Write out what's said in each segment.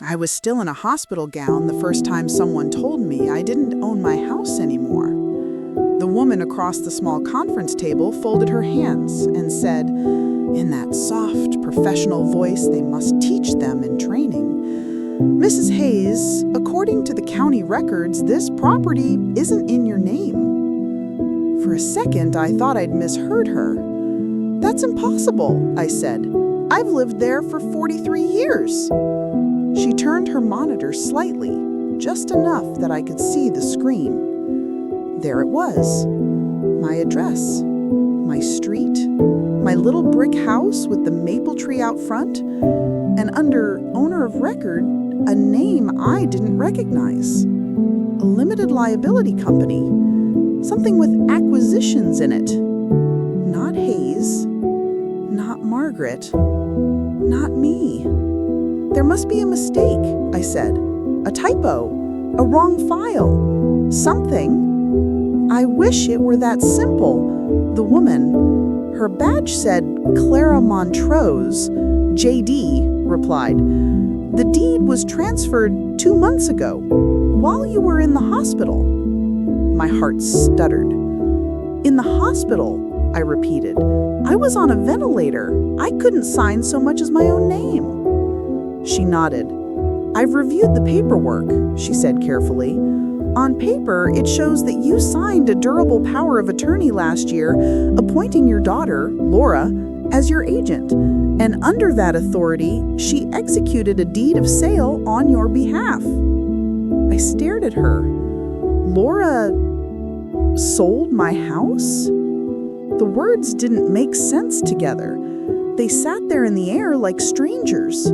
I was still in a hospital gown the first time someone told me I didn't own my house anymore. The woman across the small conference table folded her hands and said, in that soft, professional voice they must teach them in training, "Mrs. Hayes, according to the county records, this property isn't in your name." For a second, I thought I'd misheard her. "That's impossible," I said. "I've lived there for 43 years." She turned her monitor slightly, just enough that I could see the screen. There it was, my address, my street, my little brick house with the maple tree out front, and under owner of record, a name I didn't recognize. A limited liability company, something with acquisitions in it. Not Hayes, not Margaret, not me. There must be a mistake, I said. A typo, a wrong file, something. I wish it were that simple. The woman, her badge said Clara Montrose, JD, replied. The deed was transferred 2 months ago, while you were in the hospital. My heart stuttered. In the hospital, I repeated. I was on a ventilator. I couldn't sign so much as my own name. She nodded. I've reviewed the paperwork, she said carefully. On paper, it shows that you signed a durable power of attorney last year, appointing your daughter, Laura, as your agent. And under that authority, she executed a deed of sale on your behalf. I stared at her. Laura sold my house? The words didn't make sense together. They sat there in the air like strangers.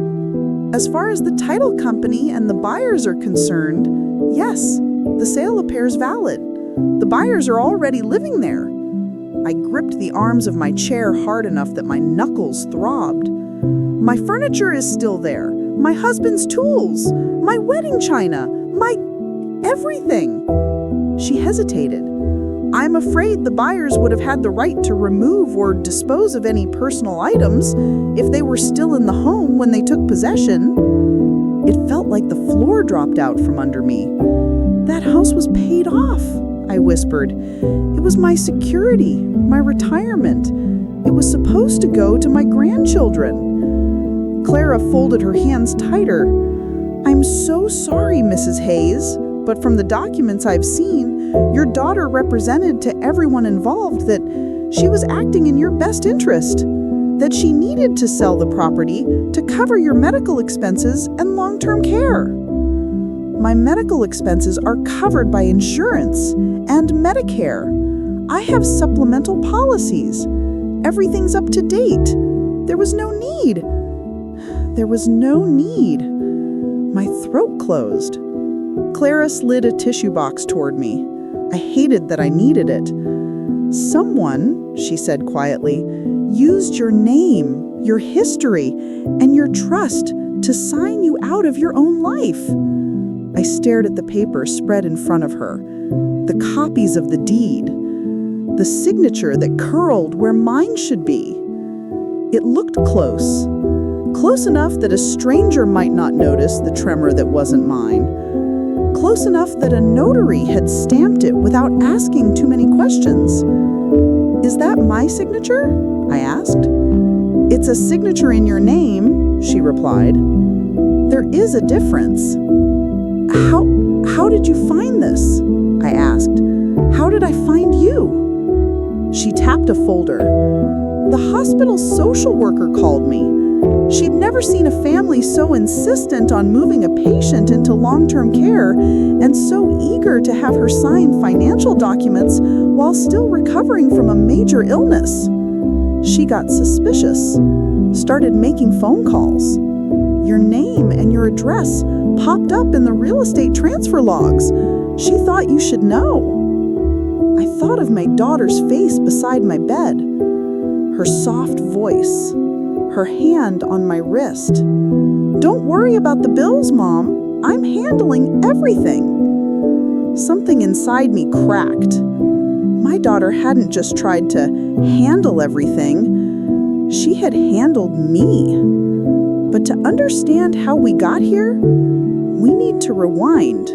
As far as the title company and the buyers are concerned, yes, the sale appears valid. The buyers are already living there. I gripped the arms of my chair hard enough that my knuckles throbbed. My furniture is still there. My husband's tools. My wedding china. My everything. She hesitated. I'm afraid the buyers would have had the right to remove or dispose of any personal items if they were still in the home when they took possession. It felt like the floor dropped out from under me. That house was paid off, I whispered. It was my security, my retirement. It was supposed to go to my grandchildren. Clara folded her hands tighter. I'm so sorry, Mrs. Hayes, but from the documents I've seen, your daughter represented to everyone involved that she was acting in your best interest, that she needed to sell the property to cover your medical expenses and long-term care. My medical expenses are covered by insurance and Medicare. I have supplemental policies. Everything's up to date. There was no need. There was no need. My throat closed. Clara slid a tissue box toward me. I hated that I needed it. Someone, she said quietly, used your name, your history, and your trust to sign you out of your own life. I stared at the paper spread in front of her, the copies of the deed, the signature that curled where mine should be. It looked close, close enough that a stranger might not notice the tremor that wasn't mine. Close enough that a notary had stamped it without asking too many questions. Is that my signature? I asked. It's a signature in your name, she replied. There is a difference. How did you find this? I asked. How did I find you? She tapped a folder. The hospital social worker called me. She'd never seen a family so insistent on moving a patient into long-term care and so eager to have her sign financial documents while still recovering from a major illness. She got suspicious, started making phone calls. Your name and your address popped up in the real estate transfer logs. She thought you should know. I thought of my daughter's face beside my bed, her soft voice, her hand on my wrist. Don't worry about the bills, Mom. I'm handling everything. Something inside me cracked. My daughter hadn't just tried to handle everything. She had handled me. But to understand how we got here, we need to rewind.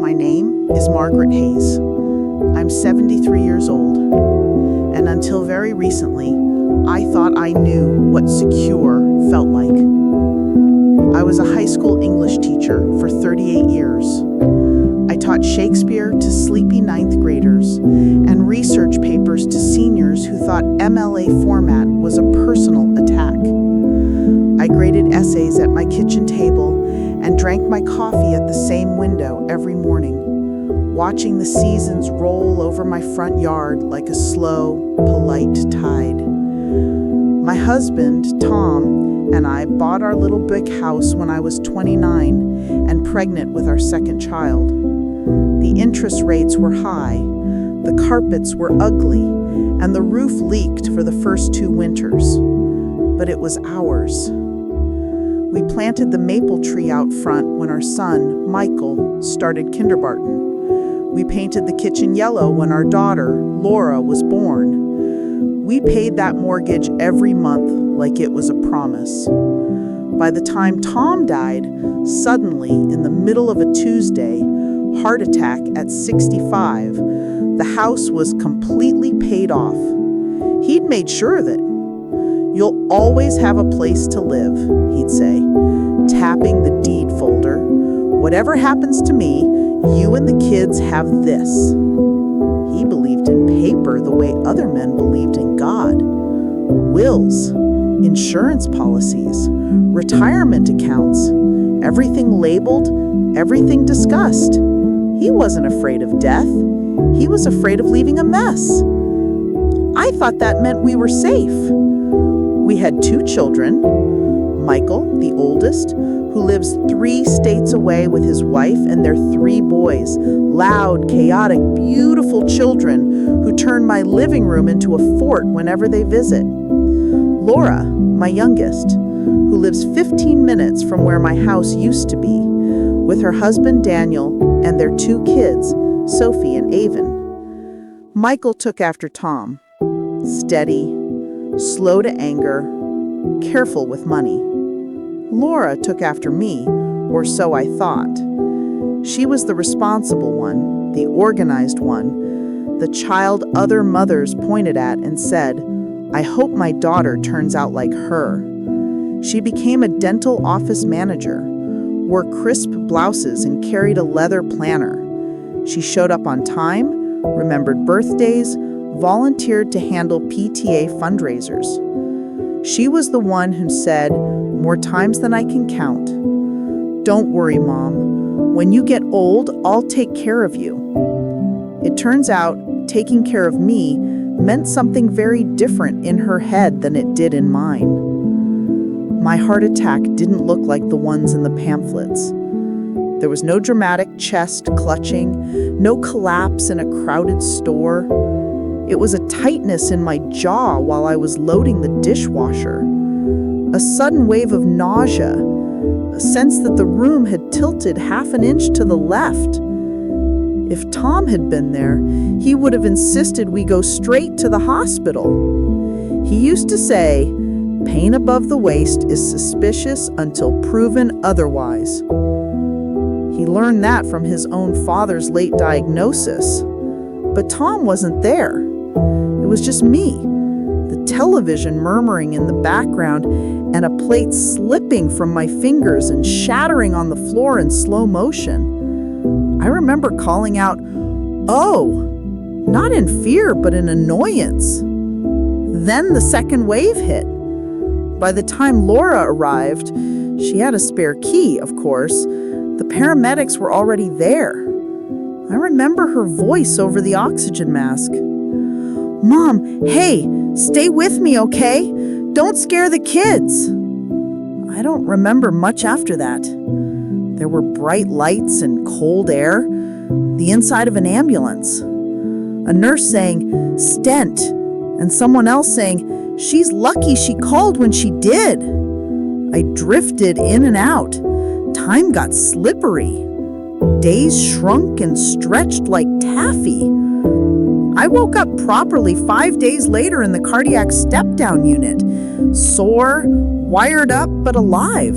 My name is Margaret Hayes. I'm 73 years old, and until very recently, I thought I knew what secure felt like. I was a high school English teacher for 38 years. I taught Shakespeare to sleepy ninth graders and research papers to seniors who thought MLA format was a personal attack. I graded essays at my kitchen table and drank my coffee at the same window every morning, watching the seasons roll over my front yard like a slow, polite tide. My husband, Tom, and I bought our little brick house when I was 29 and pregnant with our second child. The interest rates were high, the carpets were ugly, and the roof leaked for the first 2 winters. But it was ours. We planted the maple tree out front when our son, Michael, started kindergarten. We painted the kitchen yellow when our daughter, Laura, was born. We paid that mortgage every month like it was a promise. By the time Tom died, suddenly, in the middle of a Tuesday, heart attack at 65, the house was completely paid off. He'd made sure of it. "You'll always have a place to live," he'd say, tapping the deed folder. "Whatever happens to me, you and the kids have this." He believed in paper the way other men believed in God. Wills, insurance policies, retirement accounts, everything labeled, everything discussed. He wasn't afraid of death. He was afraid of leaving a mess. I thought that meant we were safe. We had 2 children, Michael, the oldest, who lives 3 states away with his wife and their 3 boys, loud, chaotic, beautiful children who turn my living room into a fort whenever they visit. Laura, my youngest, who lives 15 minutes from where my house used to be, with her husband Daniel and their 2 kids, Sophie and Avon. Michael took after Tom, steady, slow to anger, careful with money. Laura took after me, or so I thought. She was the responsible one, the organized one, the child other mothers pointed at and said, "I hope my daughter turns out like her." She became a dental office manager, wore crisp blouses and carried a leather planner. She showed up on time, remembered birthdays, volunteered to handle PTA fundraisers. She was the one who said, more times than I can count, "Don't worry, Mom. When you get old, I'll take care of you." It turns out taking care of me meant something very different in her head than it did in mine. My heart attack didn't look like the ones in the pamphlets. There was no dramatic chest clutching, no collapse in a crowded store. It was a tightness in my jaw while I was loading the dishwasher. A sudden wave of nausea, a sense that the room had tilted half an inch to the left. If Tom had been there, he would have insisted we go straight to the hospital. He used to say, "Pain above the waist is suspicious until proven otherwise." He learned that from his own father's late diagnosis. But Tom wasn't there. It was just me, the television murmuring in the background, and a plate slipping from my fingers and shattering on the floor in slow motion. I remember calling out, "Oh!" not in fear, but in annoyance. Then the second wave hit. By the time Laura arrived, she had a spare key, of course. The paramedics were already there. I remember her voice over the oxygen mask. "Mom, hey, stay with me, okay? Don't scare the kids." I don't remember much after that. There were bright lights and cold air, the inside of an ambulance. A nurse saying, "Stent," and someone else saying, "She's lucky she called when she did." I drifted in and out. Time got slippery. Days shrunk and stretched like taffy. I woke up properly 5 days later in the cardiac step-down unit, sore, wired up, but alive.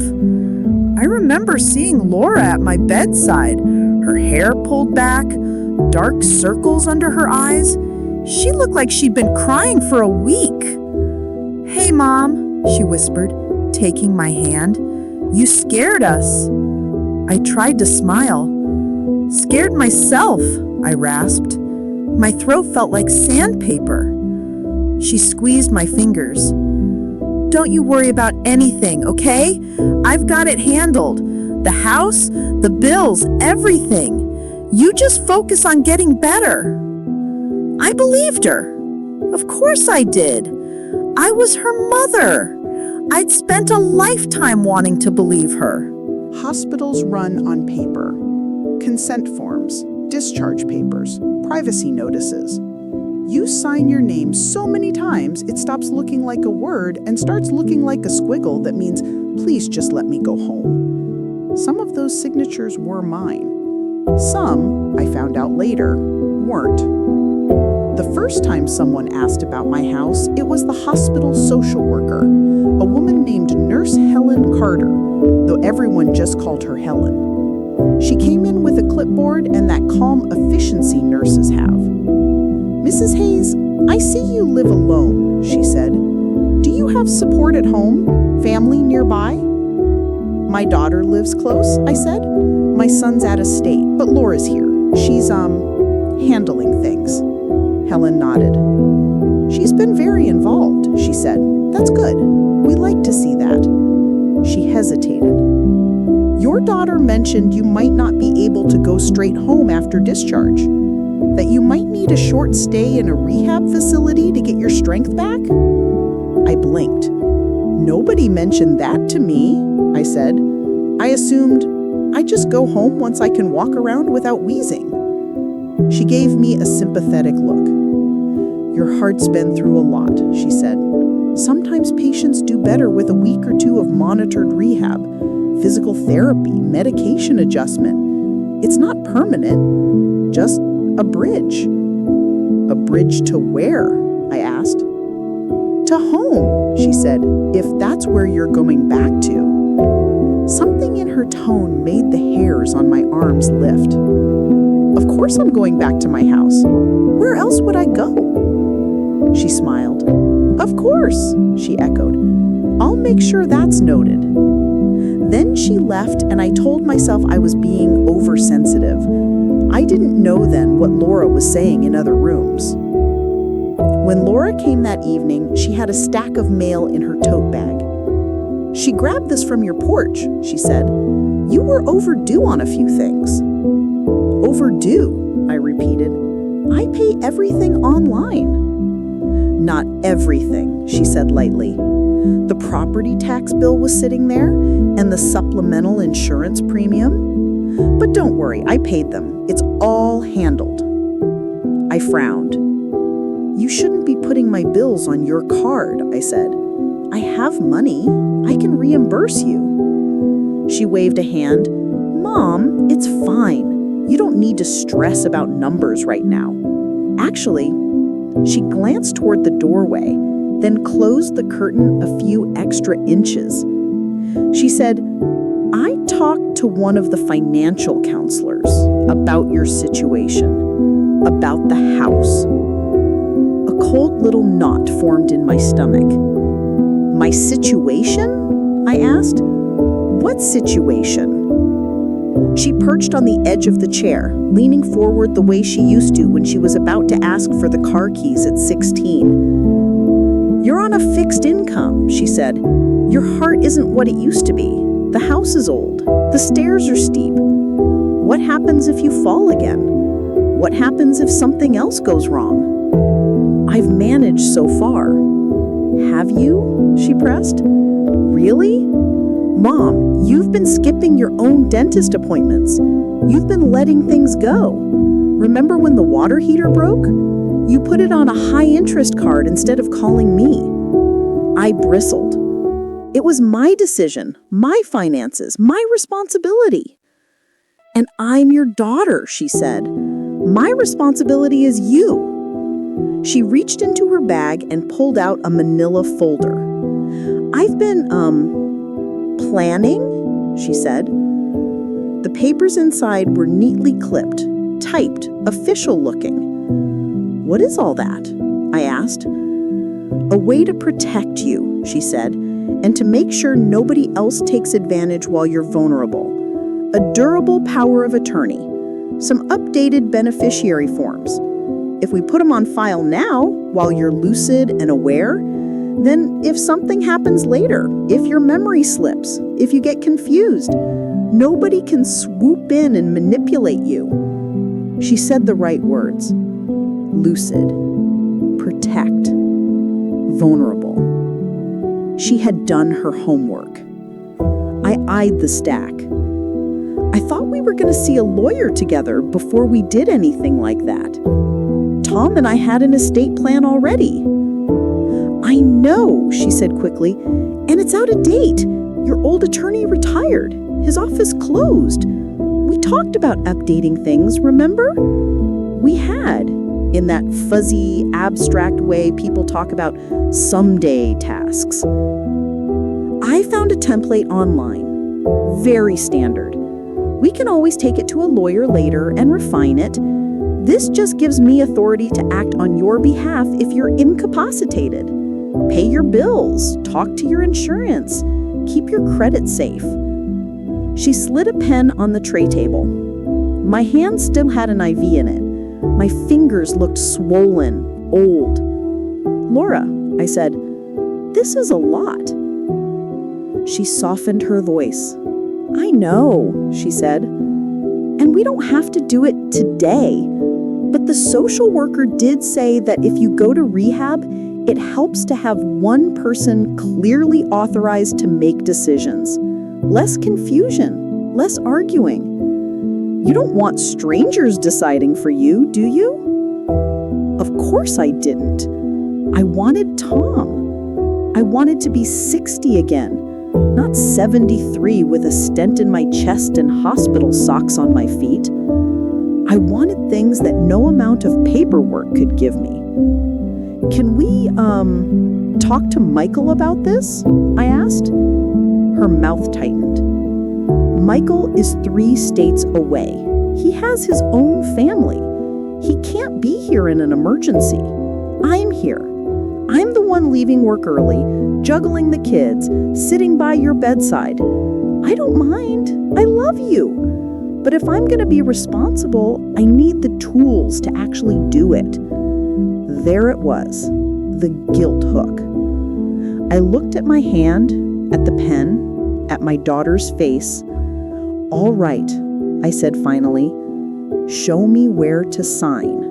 I remember seeing Laura at my bedside, her hair pulled back, dark circles under her eyes. She looked like she'd been crying for a week. "Hey, Mom," she whispered, taking my hand. "You scared us." I tried to smile. "Scared myself," I rasped. My throat felt like sandpaper. She squeezed my fingers. "Don't you worry about anything, okay? I've got it handled. The house, the bills, everything. You just focus on getting better." I believed her. Of course I did. I was her mother. I'd spent a lifetime wanting to believe her. Hospitals run on paper. Consent forms, discharge papers, privacy notices. You sign your name so many times it stops looking like a word and starts looking like a squiggle that means, please just let me go home. Some of those signatures were mine. Some, I found out later, weren't. The first time someone asked about my house, it was the hospital social worker, a woman named Nurse Helen Carter, though everyone just called her Helen. She came in with a clipboard and that calm efficiency nurses have. "Mrs. Hayes, I see you live alone," she said. "Do you have support at home? Family nearby?" "My daughter lives close," I said. "My son's out of state, but Laura's here. She's, handling things." Helen nodded. "She's been very involved," she said. "That's good. We like to see that." She hesitated. "Your daughter mentioned you might not be able to go straight home after discharge. That you might need a short stay in a rehab facility to get your strength back?" I blinked. "Nobody mentioned that to me," I said. "I assumed I'd just go home once I can walk around without wheezing." She gave me a sympathetic look. "Your heart's been through a lot," she said. "Sometimes patients do better with a week or two of monitored rehab, physical therapy, medication adjustment. It's not permanent, just a bridge." "A bridge to where?" I asked. "To home," she said, "if that's where you're going back to." Something in her tone made the hairs on my arms lift. "Of course I'm going back to my house. Where else would I go?" She smiled. "Of course," she echoed. "I'll make sure that's noted." Then she left and I told myself I was being oversensitive. I didn't know then what Laura was saying in other rooms. When Laura came that evening, she had a stack of mail in her tote bag. "She grabbed this from your porch," she said. "You were overdue on a few things." "Overdue," I repeated. "I pay everything online." "Not everything," she said lightly. "The property tax bill was sitting there, and the supplemental insurance premium. But don't worry, I paid them. It's all handled." I frowned. "You shouldn't be putting my bills on your card," I said. "I have money. I can reimburse you." She waved a hand. "Mom, it's fine. You don't need to stress about numbers right now." Actually, she glanced toward the doorway, then closed the curtain a few extra inches. She said, "I talked to one of the financial counselors about your situation, about the house." A cold little knot formed in my stomach. "My situation?" I asked. "What situation?" She perched on the edge of the chair, leaning forward the way she used to when she was about to ask for the car keys at 16. "You're on a fixed income," she said. "Your heart isn't what it used to be. The house is old. The stairs are steep. What happens if you fall again? What happens if something else goes wrong? I've managed so far." "Have you?" she pressed. "Really? Mom, you've been skipping your own dentist appointments. You've been letting things go. Remember when the water heater broke? You put it on a high-interest card instead of calling me." I bristled. It was my decision, my finances, my responsibility. "And I'm your daughter," she said. "My responsibility is you." She reached into her bag and pulled out a manila folder. "I've been, planning," she said. The papers inside were neatly clipped, typed, official looking. "What is all that?" I asked. "A way to protect you," she said, "and to make sure nobody else takes advantage while you're vulnerable. A durable power of attorney. Some updated beneficiary forms. If we put them on file now, while you're lucid and aware, then if something happens later, if your memory slips, if you get confused, nobody can swoop in and manipulate you." She said the right words. Lucid. Protect. Vulnerable. She had done her homework. I eyed the stack. "I thought we were going to see a lawyer together before we did anything like that. Tom and I had an estate plan already." "I know," she said quickly, "and it's out of date. Your old attorney retired. His office closed. We talked about updating things, remember?" We had, in that fuzzy, abstract way people talk about someday tasks. I found a template online. Very standard. We can always take it to a lawyer later and refine it. This just gives me authority to act on your behalf if you're incapacitated. Pay your bills, talk to your insurance, keep your credit safe. She slid a pen on the tray table. My hand still had an IV in it. My fingers looked swollen, old. "Laura," I said, "this is a lot." She softened her voice. "I know," she said, "and we don't have to do it today. But the social worker did say that if you go to rehab, it helps to have one person clearly authorized to make decisions. Less confusion, less arguing. You don't want strangers deciding for you, do you?" Of course I didn't. I wanted Tom. I wanted to be 60 again, not 73 with a stent in my chest and hospital socks on my feet. I wanted things that no amount of paperwork could give me. "Can we, talk to Michael about this?" I asked. Her mouth tightened. "Michael is 3 states away. He has his own family. He can't be here in an emergency. I'm here. I'm the one leaving work early, juggling the kids, sitting by your bedside. I don't mind. I love you. But if I'm going to be responsible, I need the tools to actually do it." There it was, the guilt hook. I looked at my hand, at the pen, at my daughter's face. "All right," I said finally. "Show me where to sign."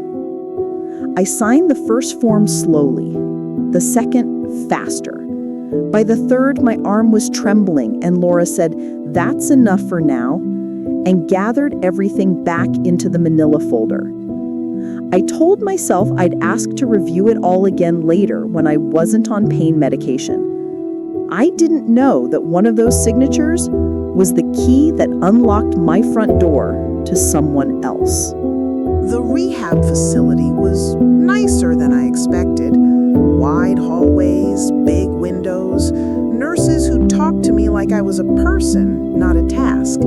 I signed the first form slowly, the second faster. By the third, my arm was trembling, and Laura said, "That's enough for now," and gathered everything back into the manila folder. I told myself I'd ask to review it all again later when I wasn't on pain medication. I didn't know that one of those signatures was the key that unlocked my front door to someone else. The rehab facility was nicer than I expected. Wide hallways, big windows, nurses who talked to me like I was a person, not a task.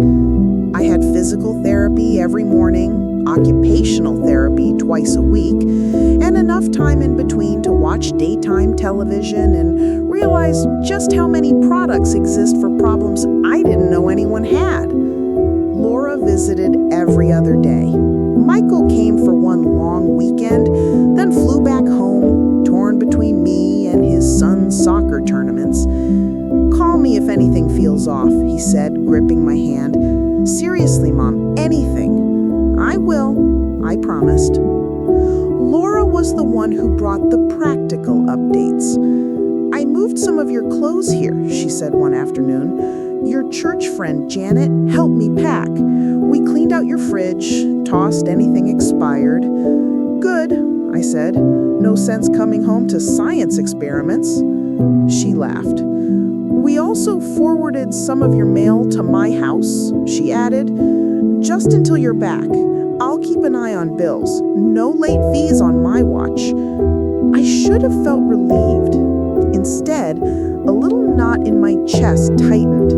I had physical therapy every morning, occupational therapy twice a week, and enough time in between to watch daytime television and realize just how many products exist for problems I didn't know anyone had. Laura visited every other day. Michael came for one long weekend, then flew back home, torn between me and his son's soccer tournaments. "Call me if anything feels off," he said, gripping my hand. "Seriously, Mom, anything." "I will," I promised. Laura was the one who brought the practical updates. "I moved some of your clothes here," she said one afternoon. "Your church friend Janet helped me pack. We cleaned out your fridge, tossed anything expired." "Good," I said. "No sense coming home to science experiments." She laughed. "We also forwarded some of your mail to my house," she added. "Just until you're back. I'll keep an eye on bills. No late fees on my watch. should have felt relieved. Instead, a little knot in my chest tightened.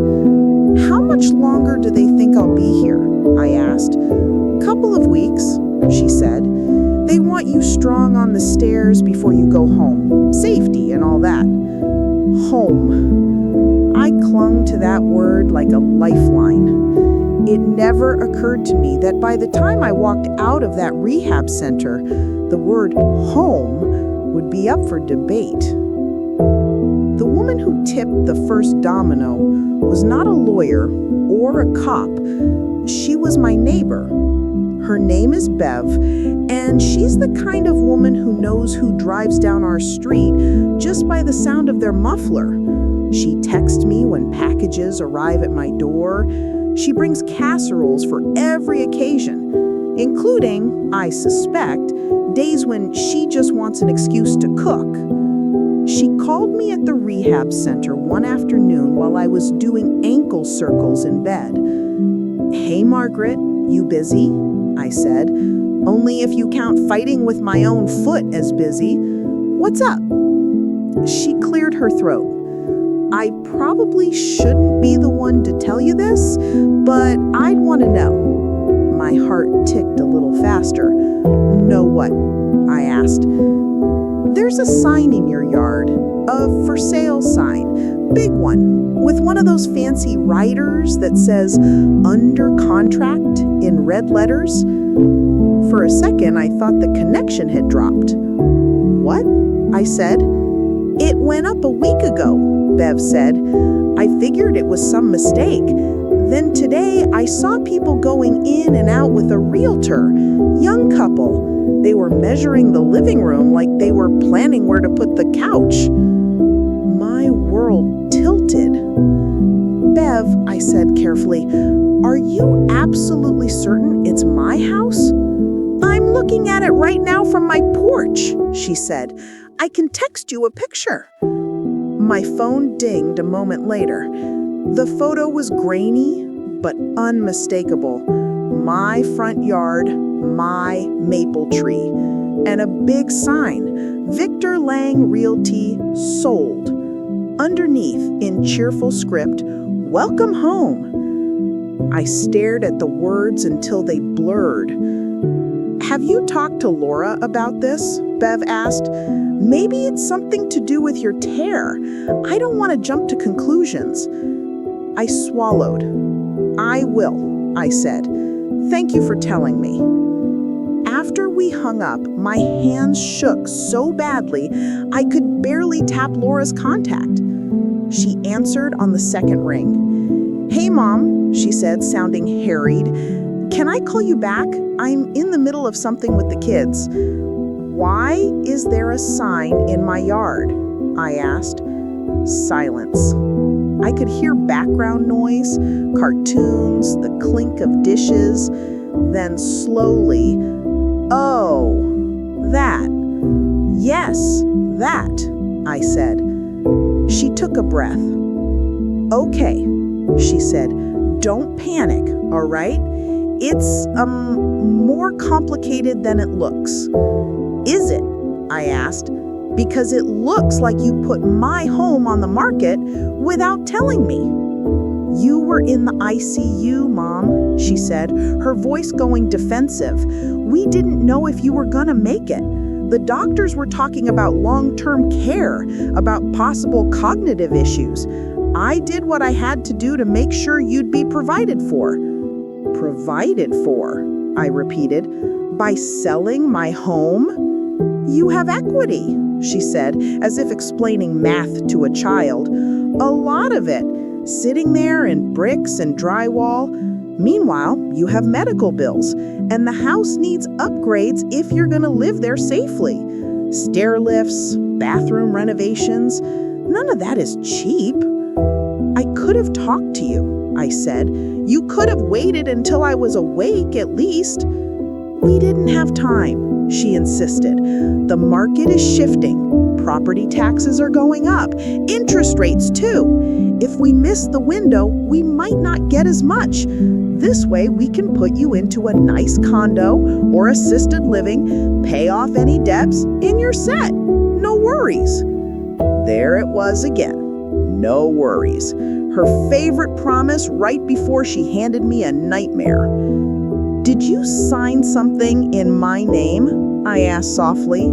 "How much longer do they think I'll be here?" I asked. "Couple of weeks," she said. "They want you strong on the stairs before you go home. Safety and all that." Home. I clung to that word like a lifeline. It never occurred to me that by the time I walked out of that rehab center, the word home would be up for debate. The woman who tipped the first domino was not a lawyer or a cop. She was my neighbor. Her name is Bev, and she's the kind of woman who knows who drives down our street just by the sound of their muffler. She texts me when packages arrive at my door. She brings casseroles for every occasion, including, I suspect, days when she just wants an excuse to cook. She called me at the rehab center one afternoon while I was doing ankle circles in bed. "Hey, Margaret, you busy?" I said. "Only if you count fighting with my own foot as busy. What's up?" She cleared her throat. "I probably shouldn't be the one to tell you this, but I'd want to know." My heart ticked a little faster. "Know what?" I asked. "There's a sign in your yard, a for sale sign, big one, with one of those fancy writers that says under contract in red letters." For a second, I thought the connection had dropped. "What?" I said. "It went up a week ago," Bev said. "I figured it was some mistake. Then today, I saw people going in and out with a realtor, young couple. They were measuring the living room like they were planning where to put the couch." My world tilted. "Bev," I said carefully, "are you absolutely certain it's my house?" "I'm looking at it right now from my porch," she said. "I can text you a picture." My phone dinged a moment later. The photo was grainy, but unmistakable. My front yard, my maple tree, and a big sign, Victor Lang Realty sold. Underneath, in cheerful script, "Welcome home." I stared at the words until they blurred. "Have you talked to Laura about this?" Bev asked. "Maybe it's something to do with your tear. I don't want to jump to conclusions." I swallowed. "I will," I said. "Thank you for telling me." After we hung up, my hands shook so badly I could barely tap Laura's contact. She answered on the second ring. "Hey, Mom," she said, sounding harried. "Can I call you back? I'm in the middle of something with the kids." "Why is there a sign in my yard?" I asked. Silence. I could hear background noise, cartoons, the clink of dishes. Then slowly, "Oh, that. Yes, that," I said. She took a breath. "Okay," she said. "Don't panic, all right? It's, more complicated than it looks." "Is it?" I asked. "Because it looks like you put my home on the market without telling me." "You were in the ICU, Mom," she said, her voice going defensive. "We didn't know if you were gonna make it. The doctors were talking about long-term care, about possible cognitive issues. I did what I had to do to make sure you'd be provided for." "Provided for?" I repeated. "By selling my home?" "You have equity," she said, as if explaining math to a child. "A lot of it, sitting there in bricks and drywall. Meanwhile, you have medical bills, and the house needs upgrades if you're going to live there safely. Stair lifts, bathroom renovations, none of that is cheap." "I could have talked to you," I said. "You could have waited until I was awake at least." "We didn't have time," she insisted. "The market is shifting. Property taxes are going up. Interest rates, too. If we miss the window, we might not get as much. This way, we can put you into a nice condo or assisted living, pay off any debts, and you're set. No worries." There it was again. No worries. Her favorite promise right before she handed me a nightmare. "Did you sign something in my name?" I asked softly.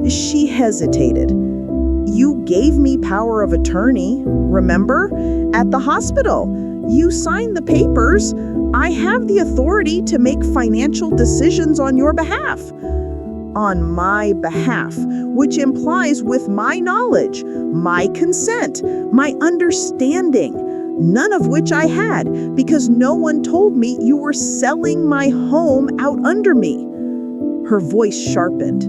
She hesitated. "You gave me power of attorney, remember? At the hospital. You signed the papers. I have the authority to make financial decisions on your behalf." On my behalf, which implies with my knowledge, my consent, my understanding, none of which I had because no one told me you were selling my home out under me. Her voice sharpened.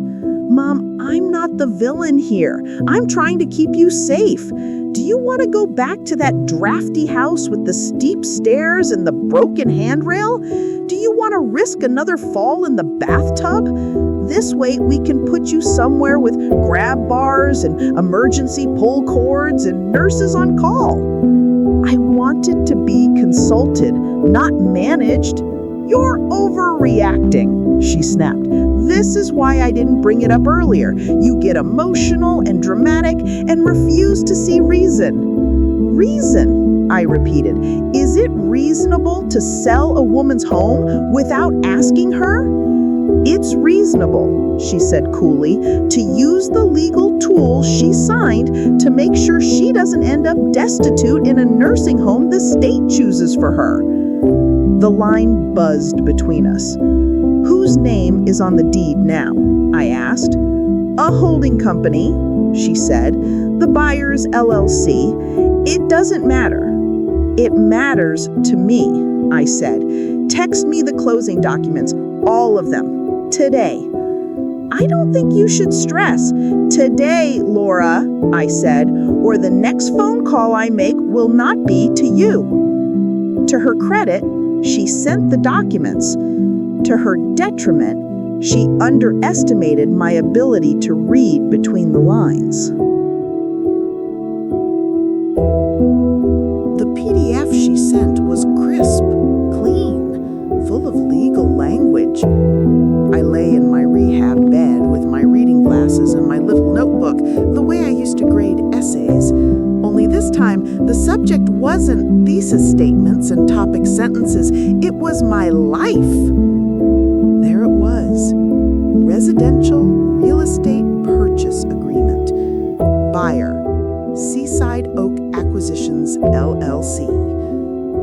"Mom, I'm not the villain here. I'm trying to keep you safe. Do you want to go back to that drafty house with the steep stairs and the broken handrail? Do you want to risk another fall in the bathtub? This way we can put you somewhere with grab bars and emergency pull cords and nurses on call." I wanted to be consulted, not managed. "You're overreacting," she snapped. "This is why I didn't bring it up earlier. You get emotional and dramatic and refuse to see reason." "Reason?" I repeated. "Is it reasonable to sell a woman's home without asking her?" "It's reasonable," she said coolly, "to use the legal tools she signed to make sure she doesn't end up destitute in a nursing home the state chooses for her." The line buzzed between us. "Whose name is on the deed now?" I asked. "A holding company," she said. "The buyer's LLC. It doesn't matter." "It matters to me," I said. "Text me the closing documents, all of them. Today." "I don't think you should stress. Today, Laura," I said, "or the next phone call I make will not be to you." To her credit, she sent the documents. To her detriment, she underestimated my ability to read between the lines. The PDF she sent was crisp, clean, full of legal language. I lay in my rehab bed with my reading glasses and my little notebook, the way I used to grade essays. Only this time, the subject wasn't thesis statements and topic sentences. It was my life. There it was. Residential Real Estate Purchase Agreement. Buyer, Seaside Oak Acquisitions, LLC.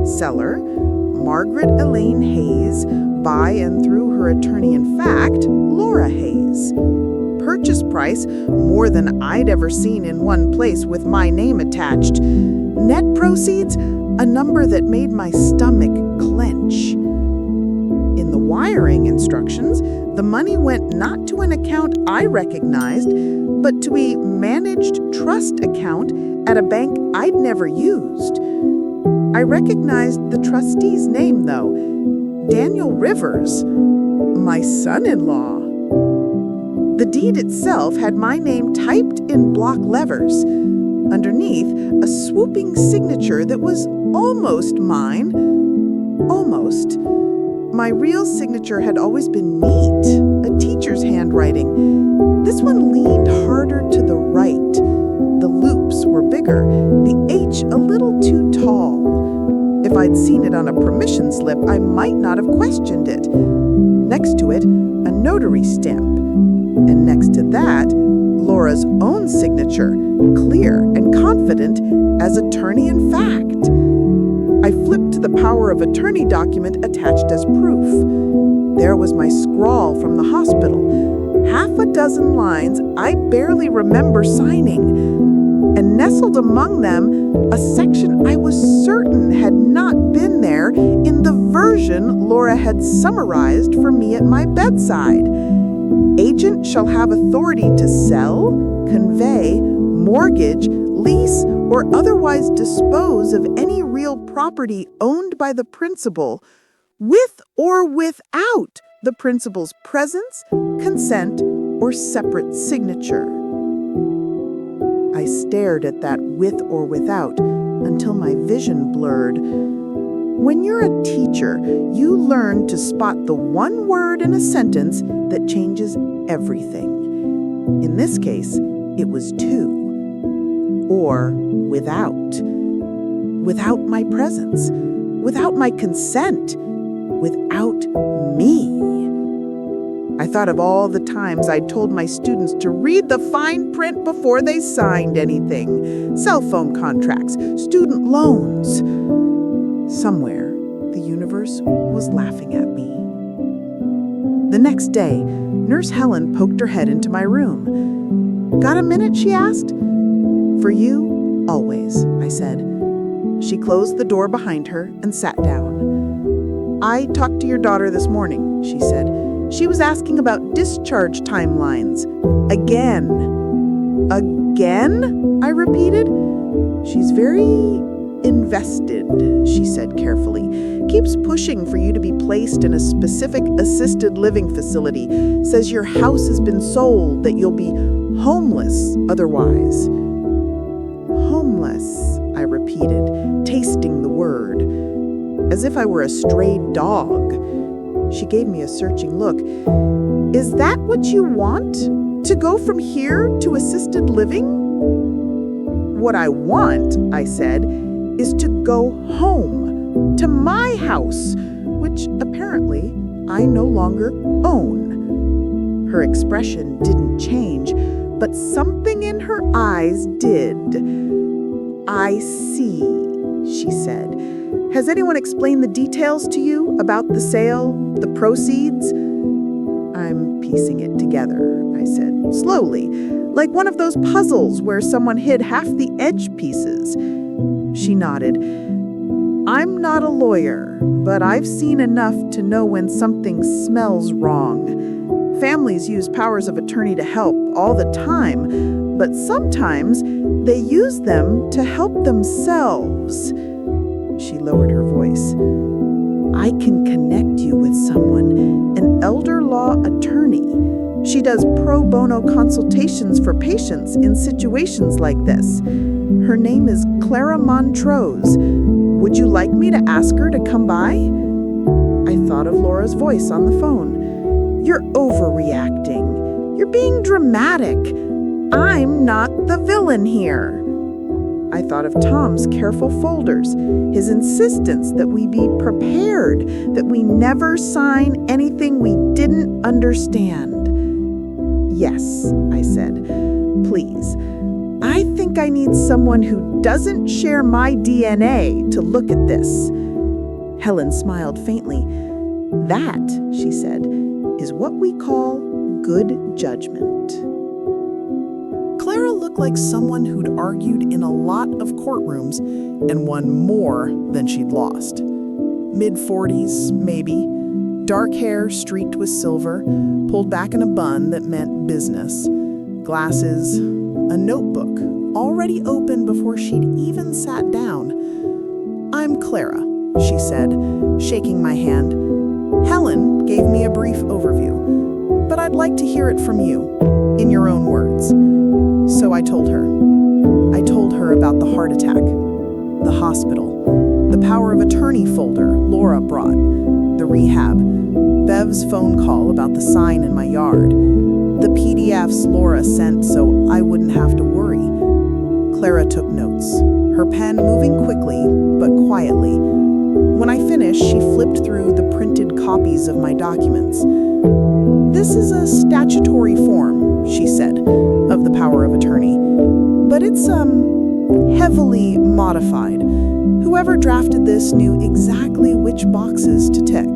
Seller, Margaret Elaine Hayes, by and through her attorney-in-fact, Laura Hayes. Purchase price, more than I'd ever seen in one place with my name attached. Net proceeds, a number that made my stomach clench. In the wiring instructions, the money went not to an account I recognized, but to a managed trust account at a bank I'd never used. I recognized the trustee's name, though. Daniel Rivers, my son-in-law. The deed itself had my name typed in block letters. Underneath, a swooping signature that was almost mine. Almost. My real signature had always been neat, a teacher's handwriting. This one leaned harder to the right. The loops were bigger, the H a little too tall. If I'd seen it on a permission slip, I might not have questioned it. Next to it, a notary stamp. And next to that, Laura's own signature, clear and confident as attorney-in-fact. I flipped to the power of attorney document attached as proof. There was my scrawl from the hospital, half a dozen lines I barely remember signing. And nestled among them, a section I was certain had not been there in the version Laura had summarized for me at my bedside. Agent shall have authority to sell, convey, mortgage, lease, or otherwise dispose of any real property owned by the principal, with or without the principal's presence, consent, or separate signature. I stared at that with or without until my vision blurred. When you're a teacher, you learn to spot the one word in a sentence that changes everything. In this case, it was to, or without. Without my presence, without my consent, without me. I thought of all the times I'd told my students to read the fine print before they signed anything. Cell phone contracts, student loans. Somewhere, the universe was laughing at me. The next day, Nurse Helen poked her head into my room. "Got a minute?" she asked. "For you, always," I said. She closed the door behind her and sat down. "I talked to your daughter this morning," she said. "She was asking about discharge timelines. Again." "Again?" I repeated. "She's very invested," she said carefully. "Keeps pushing for you to be placed in a specific assisted living facility. Says your house has been sold, that you'll be homeless otherwise." "Homeless," I repeated, tasting the word, as if I were a stray dog. She gave me a searching look. "Is that what you want? To go from here to assisted living?" "What I want," I said, "is to go home, to my house, which apparently I no longer own." Her expression didn't change, but something in her eyes did. "I see," she said. "Has anyone explained the details to you about the sale, the proceeds?" "I'm piecing it together," I said, slowly, like one of those puzzles where someone hid half the edge pieces. She nodded. "I'm not a lawyer, but I've seen enough to know when something smells wrong. Families use powers of attorney to help all the time, but sometimes they use them to help themselves." She lowered her voice. "I can connect you with someone, an elder law attorney. She does pro bono consultations for patients in situations like this. Her name is Clara Montrose. Would you like me to ask her to come by?" I thought of Laura's voice on the phone. "You're overreacting. You're being dramatic. I'm not the villain here." I thought of Tom's careful folders, his insistence that we be prepared, that we never sign anything we didn't understand. "Yes," I said, "please. I think I need someone who doesn't share my DNA to look at this." Helen smiled faintly. "That," she said, "is what we call good judgment." Clara looked like someone who'd argued in a lot of courtrooms and won more than she'd lost. Mid-40s, maybe. Dark hair streaked with silver, pulled back in a bun that meant business. Glasses, a notebook, already open before she'd even sat down. "I'm Clara," she said, shaking my hand. "Helen gave me a brief overview, but I'd like to hear it from you, in your own words." So I told her. I told her about the heart attack, the hospital, the power of attorney folder Laura brought, the rehab, Bev's phone call about the sign in my yard, the PDFs Laura sent so I wouldn't have to worry. Clara took notes, her pen moving quickly but quietly. When I finished, she flipped through the printed copies of my documents. "This is a statutory form," she said, "of the power of attorney. But it's, heavily modified. Whoever drafted this knew exactly which boxes to tick."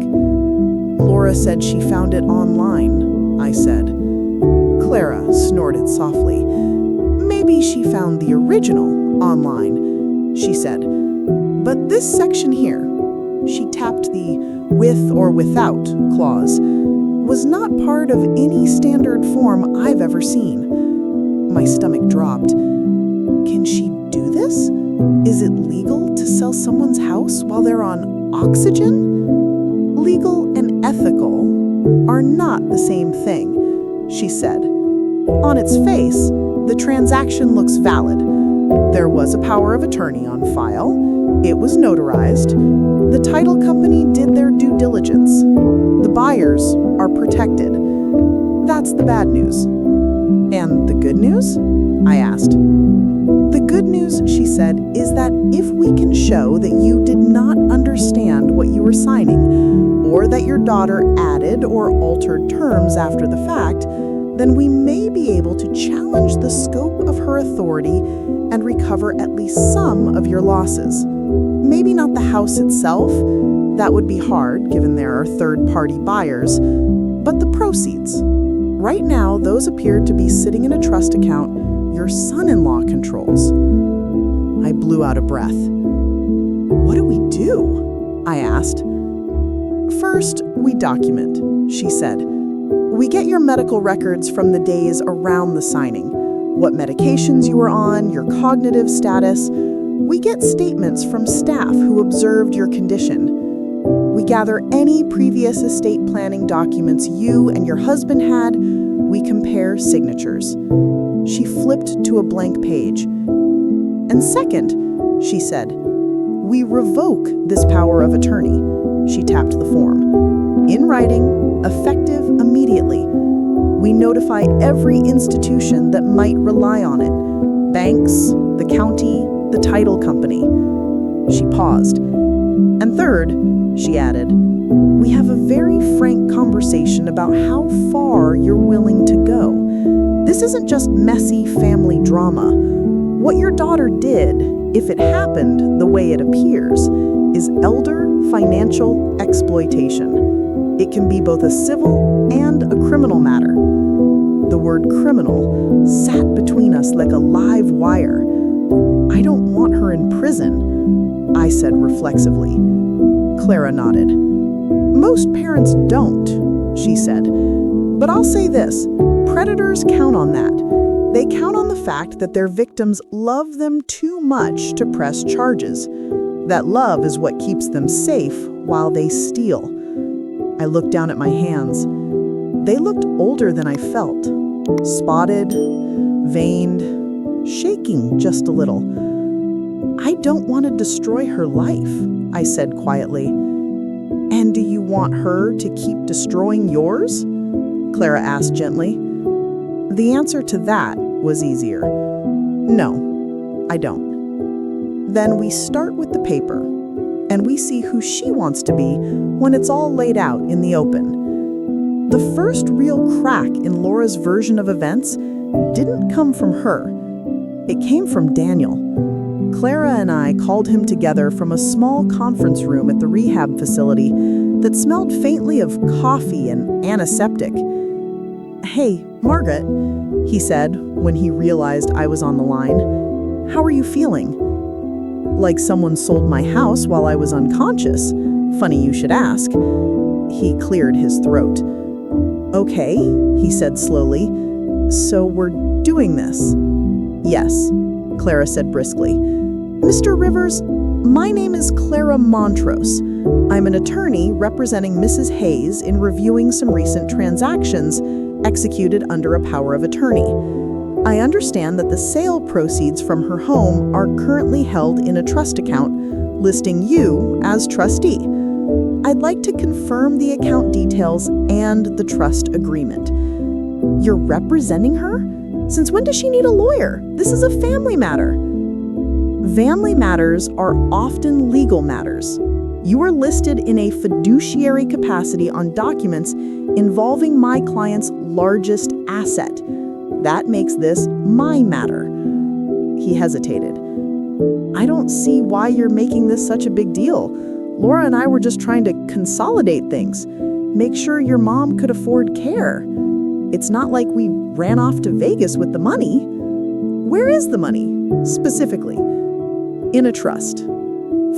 "Laura said she found it online," I said. Clara snorted softly. "Maybe she found the original online," she said. "But this section here," she tapped the with or without clause, "was not part of any standard form I've ever seen." My stomach dropped. Can she do this? Is it legal to sell someone's house while they're on oxygen? Legal and ethical are not the same thing, she said. On its face, The transaction looks valid. There was a power of attorney on file. It was notarized. The title company did their due diligence. The buyers are protected. That's the bad news. And the good news? I asked. The good news, she said, is that if we can show that you did not understand what you were signing, or that your daughter added or altered terms after the fact, then we may be able to challenge the scope of her authority and recover at least some of your losses. Maybe not the house itself. That would be hard, given there are third-party buyers, but the proceeds. Right now, those appear to be sitting in a trust account your son-in-law controls. I blew out a breath. What do we do? I asked. First, we document, she said. We get your medical records from the days around the signing. What medications you were on, your cognitive status. We get statements from staff who observed your condition. We gather any previous estate planning documents you and your husband had. We compare signatures. She flipped to a blank page. And second, she said, we revoke this power of attorney. She tapped the form. In writing, effective immediately. We notify every institution that might rely on it. Banks, the county, the title company. She paused. And third, she added, we have a very frank conversation about how far you're willing to go. This isn't just messy family drama. What your daughter did, if it happened the way it appears, is elder financial exploitation. It can be both a civil and a criminal matter. The word criminal sat between us like a live wire. I don't want her in prison, I said reflexively. Clara nodded. Most parents don't, she said. But I'll say this, predators count on that. They count on the fact that their victims love them too much to press charges. That love is what keeps them safe while they steal. I looked down at my hands. They looked older than I felt. Spotted, veined, shaking just a little. I don't want to destroy her life, I said quietly. And do you want her to keep destroying yours? Clara asked gently. The answer to that was easier. No, I don't. Then we start with the paper, and we see who she wants to be when it's all laid out in the open. The first real crack in Laura's version of events didn't come from her. It came from Daniel. Clara and I called him together from a small conference room at the rehab facility that smelled faintly of coffee and antiseptic. Hey, Margaret, he said when he realized I was on the line. How are you feeling? Like someone sold my house while I was unconscious. Funny you should ask. He cleared his throat. Okay, he said slowly. So we're doing this? Yes, Clara said briskly. Mr. Rivers, my name is Clara Montrose. I'm an attorney representing Mrs. Hayes in reviewing some recent transactions executed under a power of attorney. I understand that the sale proceeds from her home are currently held in a trust account, listing you as trustee. I'd like to confirm the account details and the trust agreement. You're representing her? Since when does she need a lawyer? This is a family matter. Family matters are often legal matters. You are listed in a fiduciary capacity on documents involving my client's largest asset. That makes this my matter. He hesitated. I don't see why you're making this such a big deal. Laura and I were just trying to consolidate things, make sure your mom could afford care. It's not like we ran off to Vegas with the money. Where is the money, specifically? In a trust.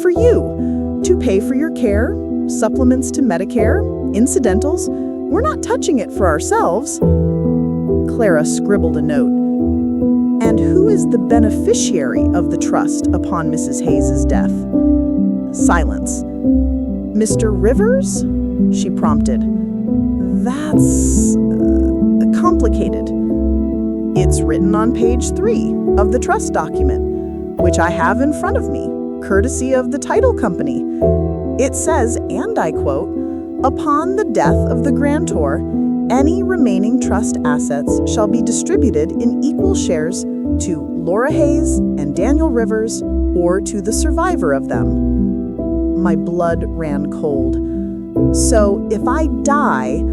For you, to pay for your care, supplements to Medicare, incidentals. We're not touching it for ourselves. Clara scribbled a note. And who is the beneficiary of the trust upon Mrs. Hayes' death? Silence. Mr. Rivers? She prompted. That's complicated. It's written on page 3 of the trust document, which I have in front of me, courtesy of the title company. It says, and I quote, "Upon the death of the grantor, any remaining trust assets shall be distributed in equal shares to Laura Hayes and Daniel Rivers or to the survivor of them." My blood ran cold. "So if I die,"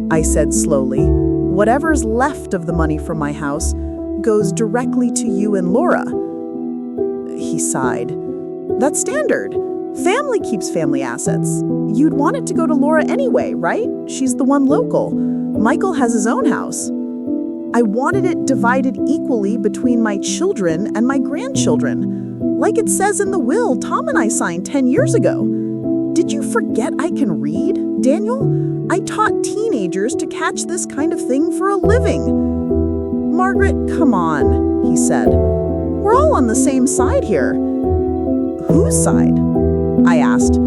I said slowly, "whatever's left of the money from my house goes directly to you and Laura." He sighed. "That's standard. Family keeps family assets. You'd want it to go to Laura anyway, right? She's the one local. Michael has his own house. I wanted it divided equally between my children and my grandchildren, like it says in the will Tom and I signed 10 years ago. Did you forget I can read, Daniel? I taught teenagers to catch this kind of thing for a living." "Margaret, come on," he said. "We're all on the same side here." "Whose side?" I asked.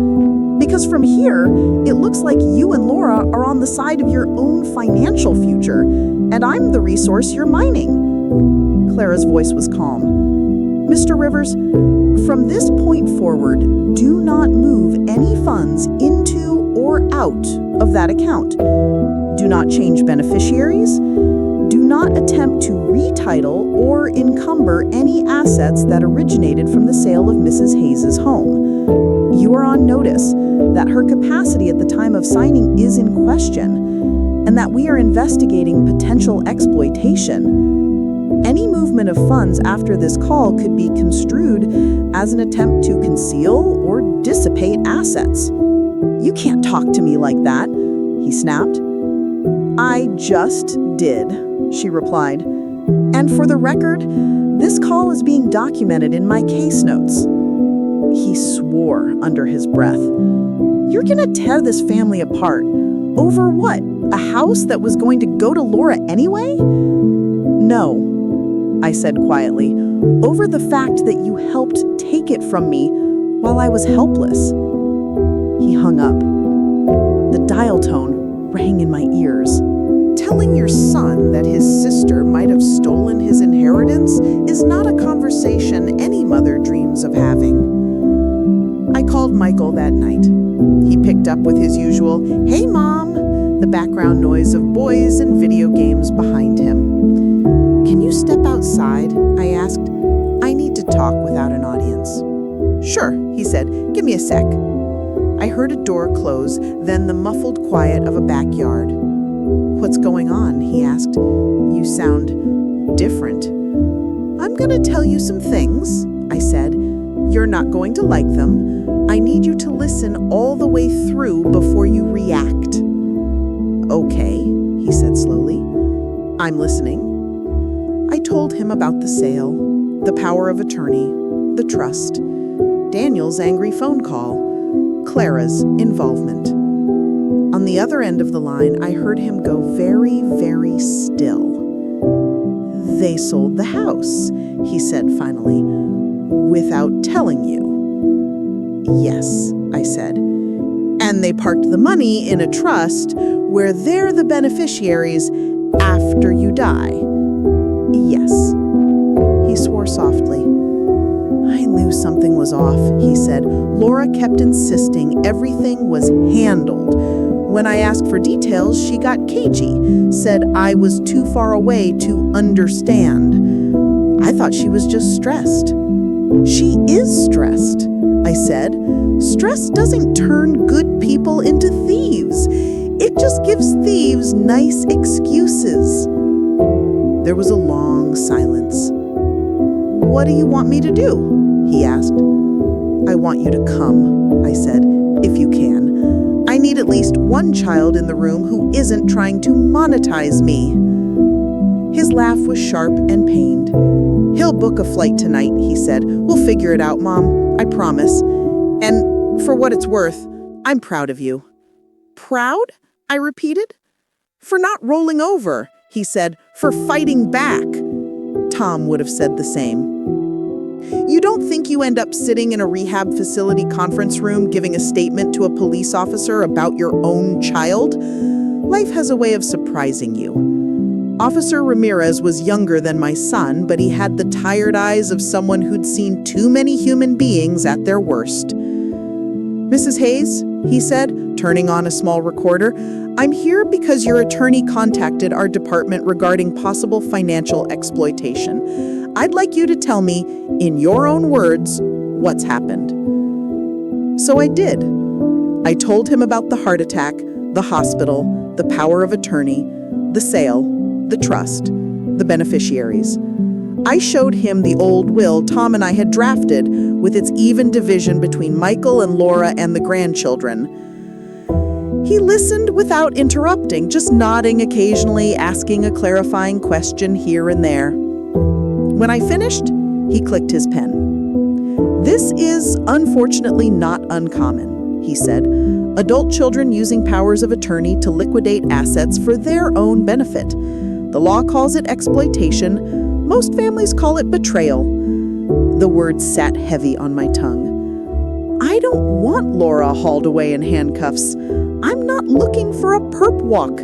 "Because from here, it looks like you and Laura are on the side of your own financial future, and I'm the resource you're mining." Clara's voice was calm. "Mr. Rivers, from this point forward, do not move any funds into or out of that account. Do not change beneficiaries. Do not attempt to retitle or encumber any assets that originated from the sale of Mrs. Hayes' home. You are on notice that her capacity at the time of signing is in question, and that we are investigating potential exploitation. Any movement of funds after this call could be construed as an attempt to conceal or dissipate assets." "You can't talk to me like that," he snapped. "I just did," she replied. "And for the record, this call is being documented in my case notes." He swore under his breath. "You're gonna tear this family apart. Over what? A house that was going to go to Laura anyway?" "No," I said quietly. "Over the fact that you helped take it from me while I was helpless." He hung up. The dial tone rang in my ears. Telling your son that his sister might have stolen his inheritance is not a conversation any mother dreams of having. I called Michael that night. He picked up with his usual, "Hey, Mom," the background noise of boys and video games behind him. "Can you step outside?" I asked. "I need to talk without an audience." "Sure," he said. "Give me a sec." I heard a door close, then the muffled quiet of a backyard. "What's going on?" he asked. "You sound different." "I'm going to tell you some things," I said. "You're not going to like them. I need you to listen all the way through before you react." "Okay," he said slowly. "I'm listening." I told him about the sale, the power of attorney, the trust, Daniel's angry phone call, Clara's involvement. On the other end of the line, I heard him go very, very still. "They sold the house," he said finally, "without telling you." "Yes," I said. "And they parked the money in a trust where they're the beneficiaries after you die." "Yes." He swore softly. "I knew something was off," he said. "Laura kept insisting everything was handled. When I asked for details, she got cagey, said I was too far away to understand. I thought she was just stressed." "She is stressed," I said. "Stress doesn't turn good people into thieves. It just gives thieves nice excuses." There was a long silence. "What do you want me to do?" he asked. "I want you to come," I said, "if you can. I need at least one child in the room who isn't trying to monetize me." His laugh was sharp and pained. "He'll book a flight tonight," he said. "We'll figure it out, Mom. I promise. And for what it's worth, I'm proud of you." "Proud?" I repeated. "For not rolling over," he said. "For fighting back." Tom would have said the same. "You don't think you end up sitting in a rehab facility conference room giving a statement to a police officer about your own child? Life has a way of surprising you. Officer Ramirez was younger than my son, but he had the tired eyes of someone who'd seen too many human beings at their worst. "Mrs. Hayes," he said, turning on a small recorder, "I'm here because your attorney contacted our department regarding possible financial exploitation. I'd like you to tell me, in your own words, what's happened." So I did. I told him about the heart attack, the hospital, the power of attorney, the sale, the trust, the beneficiaries. I showed him the old will Tom and I had drafted with its even division between Michael and Laura and the grandchildren. He listened without interrupting, just nodding occasionally, asking a clarifying question here and there. When I finished, he clicked his pen. "This is unfortunately not uncommon," he said. "Adult children using powers of attorney to liquidate assets for their own benefit. The law calls it exploitation. Most families call it betrayal." The words sat heavy on my tongue. "I don't want Laura hauled away in handcuffs. I'm not looking for a perp walk.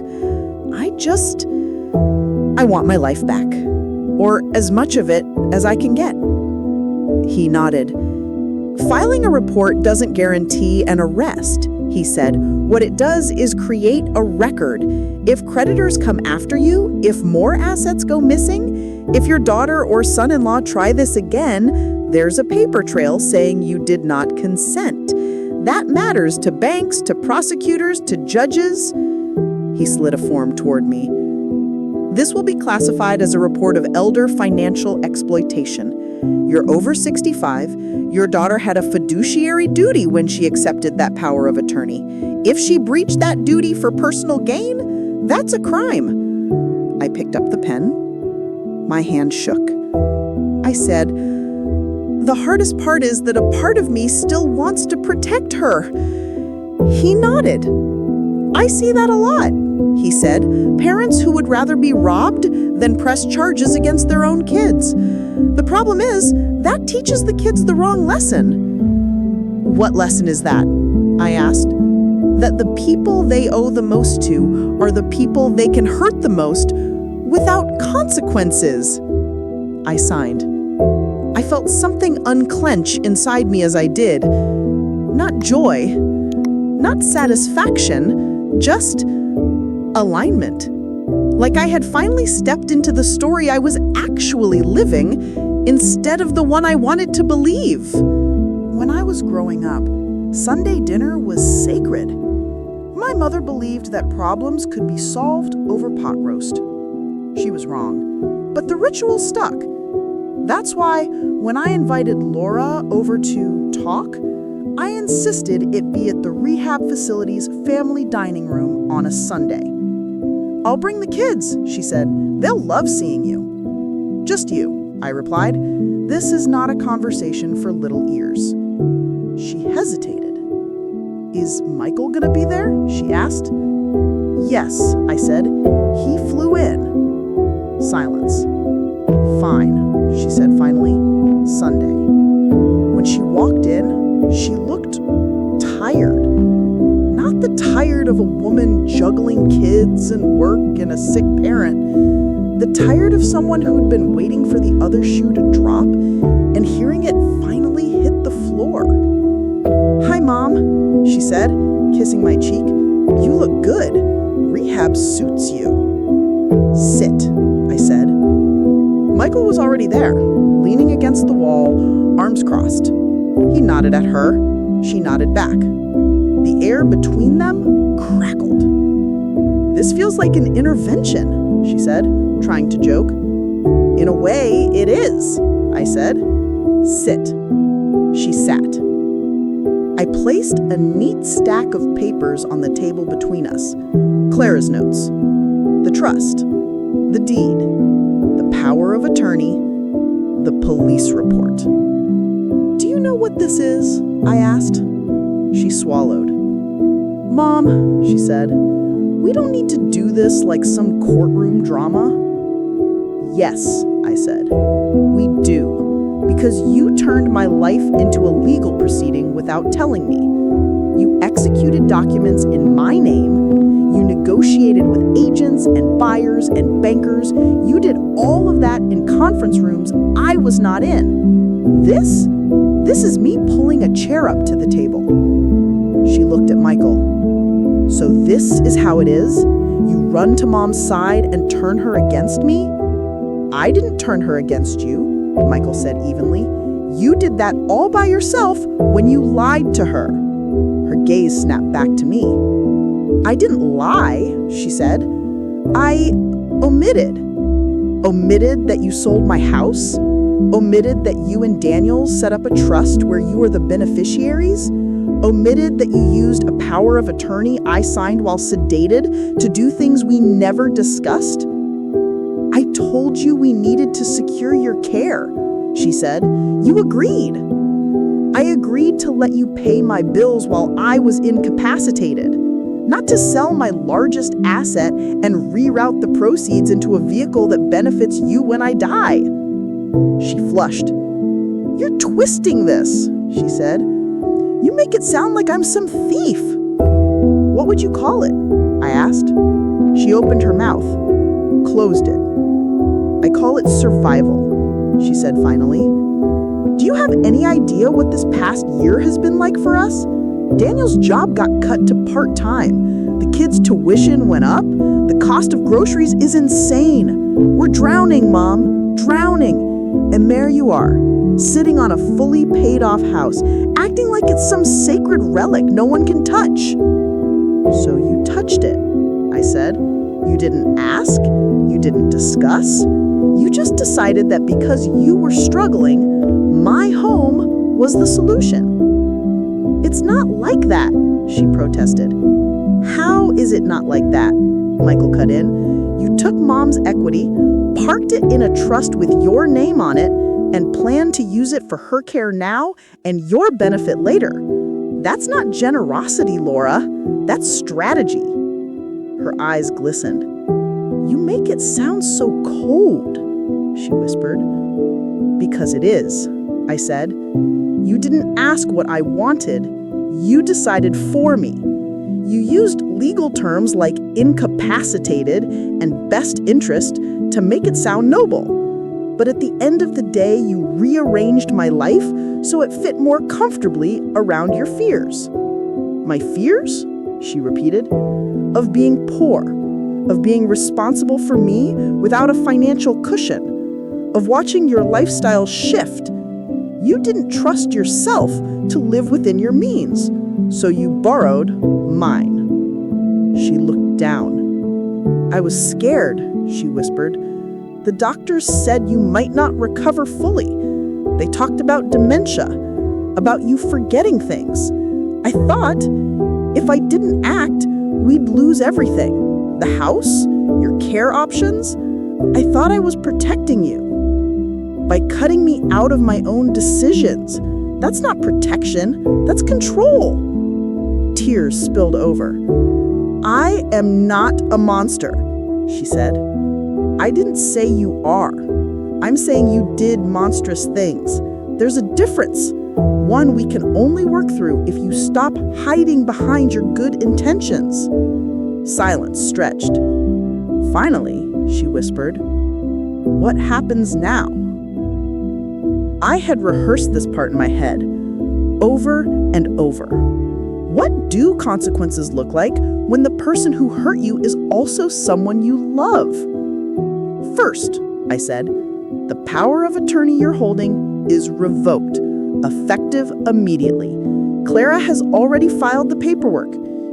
I want my life back. Or as much of it as I can get." He nodded. "Filing a report doesn't guarantee an arrest," he said. "What it does is create a record. If creditors come after you, if more assets go missing, if your daughter or son-in-law try this again, there's a paper trail saying you did not consent. That matters to banks, to prosecutors, to judges." He slid a form toward me. "This will be classified as a report of elder financial exploitation. You're over 65. Your daughter had a fiduciary duty when she accepted that power of attorney. If she breached that duty for personal gain, that's a crime." I picked up the pen. My hand shook. I said, "The hardest part is that a part of me still wants to protect her." He nodded. "I see that a lot," he said. "Parents who would rather be robbed than press charges against their own kids. The problem is, that teaches the kids the wrong lesson." "What lesson is that?" I asked. "That the people they owe the most to are the people they can hurt the most without consequences." I signed. I felt something unclench inside me as I did. Not joy, not satisfaction, just alignment. Like I had finally stepped into the story I was actually living instead of the one I wanted to believe. When I was growing up, Sunday dinner was sacred. My mother believed that problems could be solved over pot roast. She was wrong, but the ritual stuck. That's why when I invited Laura over to talk, I insisted it be at the rehab facility's family dining room on a Sunday. "I'll bring the kids," she said. "They'll love seeing you." "Just you," I replied. "This is not a conversation for little ears." She hesitated. "Is Michael gonna be there?" she asked. "Yes," I said. "He flew in." Silence. "Fine," she said finally. "Sunday." When she walked in, she looked tired. Not the tired of a woman juggling kids and work and a sick parent. The tired of someone who'd been waiting for the other shoe to drop and hearing it finally hit the floor. "Hi, Mom," she said, kissing my cheek. "You look good. Rehab suits you." "Sit," I said. Michael was already there, leaning against the wall, arms crossed. He nodded at her. She nodded back. The air between them crackled. "This feels like an intervention," she said, trying to joke. "In a way, it is," I said. "Sit." She sat. I placed a neat stack of papers on the table between us. Clara's notes, the trust, the deed, the power of attorney, the police report. "Do you know what this is?" I asked. She swallowed. "Mom," she said, "we don't need to do this like some courtroom drama." "Yes," I said, "we do. Because you turned my life into a legal proceeding without telling me. You executed documents in my name. You negotiated with agents and buyers. lawyers and bankers. You did all of that in conference rooms I was not in. This is me pulling a chair up to the table. She looked at Michael. So this is how it is? You run to Mom's side and turn her against me? I didn't turn her against you, Michael said evenly. You did that all by yourself when you lied to her. Her gaze snapped back to me. I didn't lie, she said. I omitted. Omitted that you sold my house? Omitted that you and Daniel set up a trust where you were the beneficiaries? Omitted that you used a power of attorney I signed while sedated to do things we never discussed? I told you we needed to secure your care, she said. You agreed. I agreed to let you pay my bills while I was incapacitated, not to sell my largest asset and reroute the proceeds into a vehicle that benefits you when I die. She flushed. You're twisting this, she said. You make it sound like I'm some thief. What would you call it? I asked. She opened her mouth, closed it. I call it survival, she said finally. Do you have any idea what this past year has been like for us? Daniel's job got cut to part-time. The kids' tuition went up. The cost of groceries is insane. We're drowning, Mom, drowning. And there you are, sitting on a fully paid-off house, acting like it's some sacred relic no one can touch. So you touched it, I said. You didn't ask. You didn't discuss. You just decided that because you were struggling, my home was the solution. It's not like that, she protested. How is it not like that? Michael cut in. You took Mom's equity, parked it in a trust with your name on it, and planned to use it for her care now and your benefit later. That's not generosity, Laura. That's strategy. Her eyes glistened. You make it sound so cold, she whispered. Because it is, I said. You didn't ask what I wanted. You decided for me. You used legal terms like incapacitated and best interest to make it sound noble. But at the end of the day, you rearranged my life so it fit more comfortably around your fears. My fears? She repeated. Of being poor, of being responsible for me without a financial cushion, of watching your lifestyle shift. You didn't trust yourself to live within your means, so you borrowed mine. She looked down. I was scared, she whispered. The doctors said you might not recover fully. They talked about dementia, about you forgetting things. I thought if I didn't act, we'd lose everything. The house, your care options. I thought I was protecting you by cutting me out of my own decisions. That's not protection, that's control. Tears spilled over. I am not a monster, she said. I didn't say you are. I'm saying you did monstrous things. There's a difference. One we can only work through if you stop hiding behind your good intentions. Silence stretched. Finally, she whispered, what happens now? I had rehearsed this part in my head, over and over. What do consequences look like when the person who hurt you is also someone you love? First, I said, the power of attorney you're holding is revoked, effective immediately. Clara has already filed the paperwork.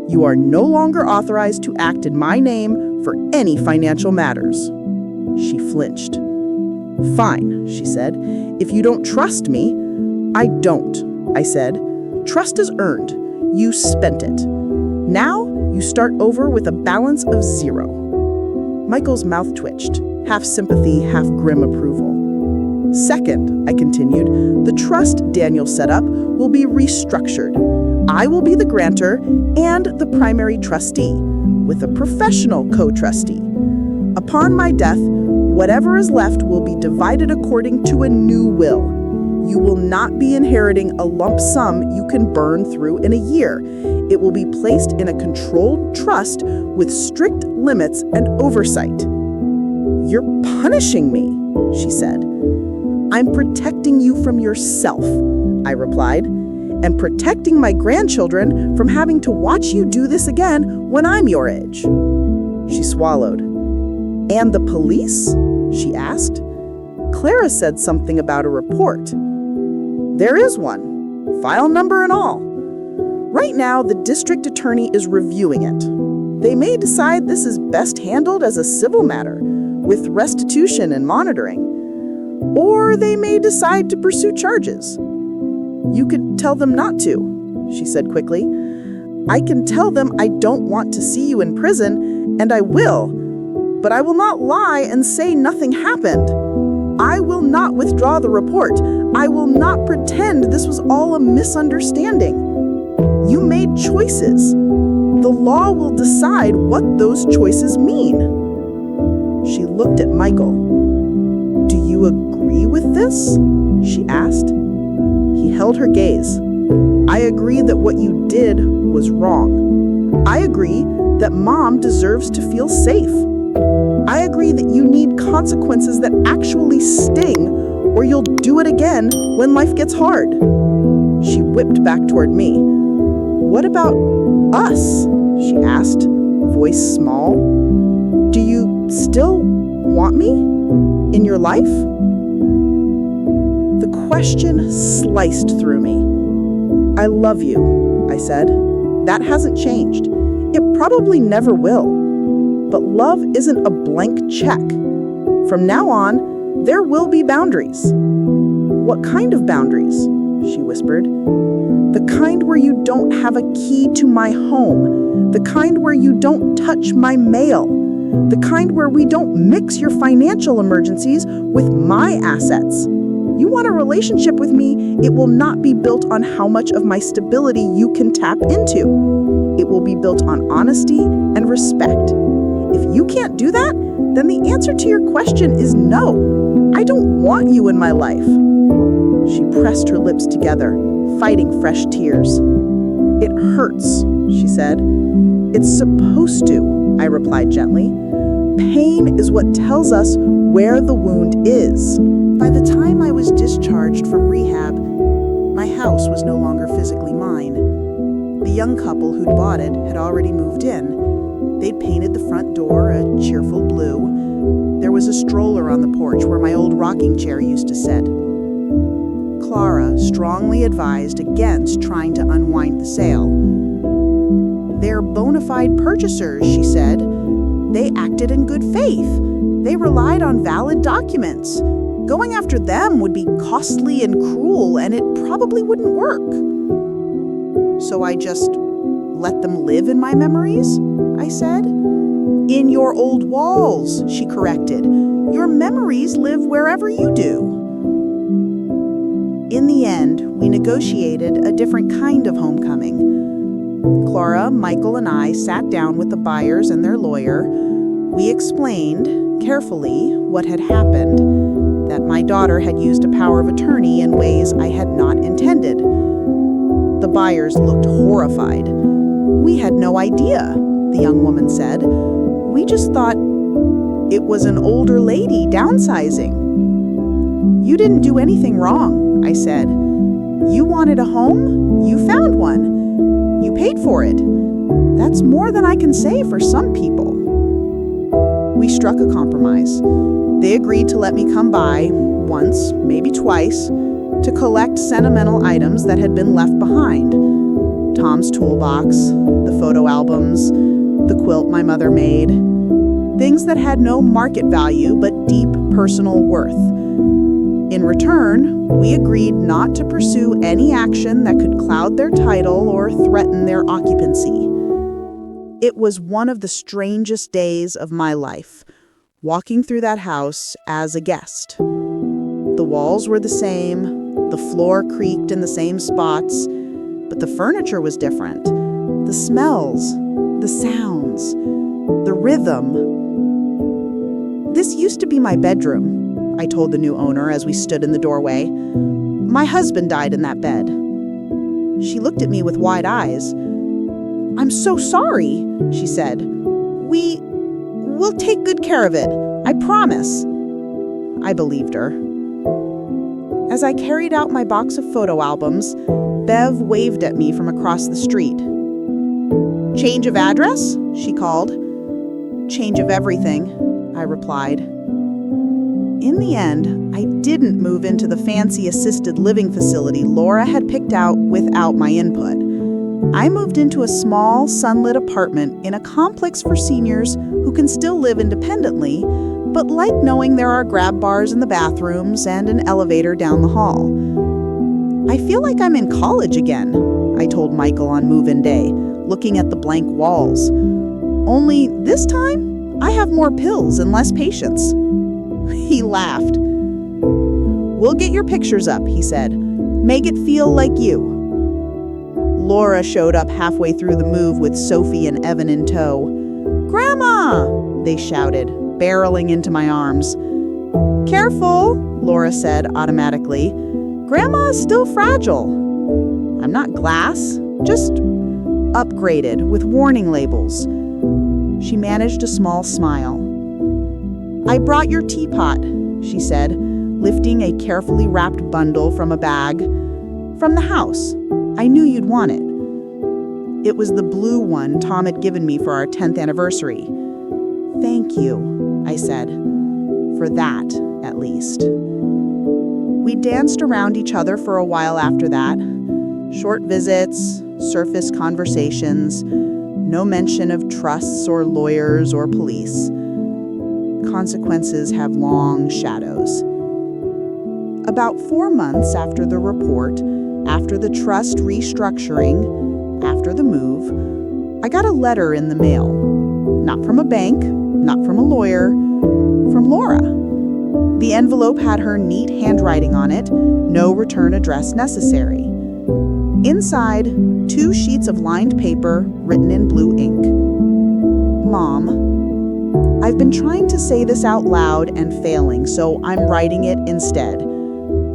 You are no longer authorized to act in my name for any financial matters. She flinched. Fine, she said. If you don't trust me, I don't, I said. Trust is earned. You spent it. Now you start over with a balance of 0. Michael's mouth twitched, half sympathy, half grim approval. Second, I continued, the trust Daniel set up will be restructured. I will be the grantor and the primary trustee, with a professional co-trustee. Upon my death, whatever is left will be divided according to a new will. You will not be inheriting a lump sum you can burn through in a year. It will be placed in a controlled trust with strict limits and oversight. "You're punishing me," she said. "I'm protecting you from yourself," I replied, "and protecting my grandchildren from having to watch you do this again when I'm your age." She swallowed. "And the police?" she asked. "Clara said something about a report." "There is one, file number and all. Right now, the district attorney is reviewing it. They may decide this is best handled as a civil matter, with restitution and monitoring. Or they may decide to pursue charges." "You could tell them not to," she said quickly. "I can tell them I don't want to see you in prison, and I will. But I will not lie and say nothing happened. I will not withdraw the report. I will not pretend this was all a misunderstanding. You made choices. The law will decide what those choices mean." She looked at Michael. "Do you agree with this?" she asked. He held her gaze. "I agree that what you did was wrong. I agree that Mom deserves to feel safe. I agree that you need consequences that actually sting, or you'll do it again when life gets hard." She whipped back toward me. "What about us?" she asked, voice small. "Do you still want me in your life?" The question sliced through me. "I love you," I said. "That hasn't changed. It probably never will. But love isn't a blank check. From now on, there will be boundaries." "What kind of boundaries?" she whispered. "The kind where you don't have a key to my home. The kind where you don't touch my mail. The kind where we don't mix your financial emergencies with my assets. You want a relationship with me, it will not be built on how much of my stability you can tap into. It will be built on honesty and respect. If you can't do that, then the answer to your question is no. I don't want you in my life." She pressed her lips together, fighting fresh tears. "It hurts," she said. "It's supposed to," I replied gently. "Pain is what tells us where the wound is." By the time I was discharged from rehab, my house was no longer physically mine. The young couple who'd bought it had already moved in. They'd painted the front door a cheerful blue. There was a stroller on the porch where my old rocking chair used to sit. Clara strongly advised against trying to unwind the sale. "They're bona fide purchasers," she said. "They acted in good faith. They relied on valid documents. Going after them would be costly and cruel, and it probably wouldn't work." "So I just let them live in my memories?" I said. "In your old walls," she corrected. "Your memories live wherever you do." In the end, we negotiated a different kind of homecoming. Clara, Michael, and I sat down with the buyers and their lawyer. We explained, carefully, what had happened, that my daughter had used a power of attorney in ways I had not intended. The buyers looked horrified. "We had no idea," the young woman said. "We just thought it was an older lady downsizing." "You didn't do anything wrong," I said. "You wanted a home? You found one. You paid for it. That's more than I can say for some people." We struck a compromise. They agreed to let me come by once, maybe twice, to collect sentimental items that had been left behind. Tom's toolbox, the photo albums, the quilt my mother made. Things that had no market value but deep personal worth. In return, we agreed not to pursue any action that could cloud their title or threaten their occupancy. It was one of the strangest days of my life, walking through that house as a guest. The walls were the same, the floor creaked in the same spots, but the furniture was different. The smells, the sounds, the rhythm. "This used to be my bedroom," I told the new owner as we stood in the doorway. "My husband died in that bed." She looked at me with wide eyes. "I'm so sorry," she said. We'll take good care of it. I promise." I believed her. As I carried out my box of photo albums, Bev waved at me from across the street. "Change of address?" she called. "Change of everything," I replied. In the end, I didn't move into the fancy assisted living facility Laura had picked out without my input. I moved into a small, sunlit apartment in a complex for seniors who can still live independently, but like knowing there are grab bars in the bathrooms and an elevator down the hall. "I feel like I'm in college again," I told Michael on move-in day, looking at the blank walls. "Only this time, I have more pills and less patience." He laughed. "We'll get your pictures up," he said. "Make it feel like you." Laura showed up halfway through the move with Sophie and Evan in tow. "Grandma!" they shouted, barreling into my arms. "Careful," Laura said automatically. "Grandma's still fragile." "I'm not glass, just upgraded with warning labels." She managed a small smile. "I brought your teapot," she said, lifting a carefully wrapped bundle from a bag. "From the house. I knew you'd want it." It was the blue one Tom had given me for our 10th anniversary. "Thank you," I said. "For that, at least." We danced around each other for a while after that. Short visits, surface conversations, no mention of trusts or lawyers or police. Consequences have long shadows. About 4 months after the report, after the trust restructuring, after the move, I got a letter in the mail. Not from a bank, not from a lawyer, from Laura. The envelope had her neat handwriting on it, no return address necessary. Inside, 2 sheets of lined paper written in blue ink. "Mom, I've been trying to say this out loud and failing, so I'm writing it instead.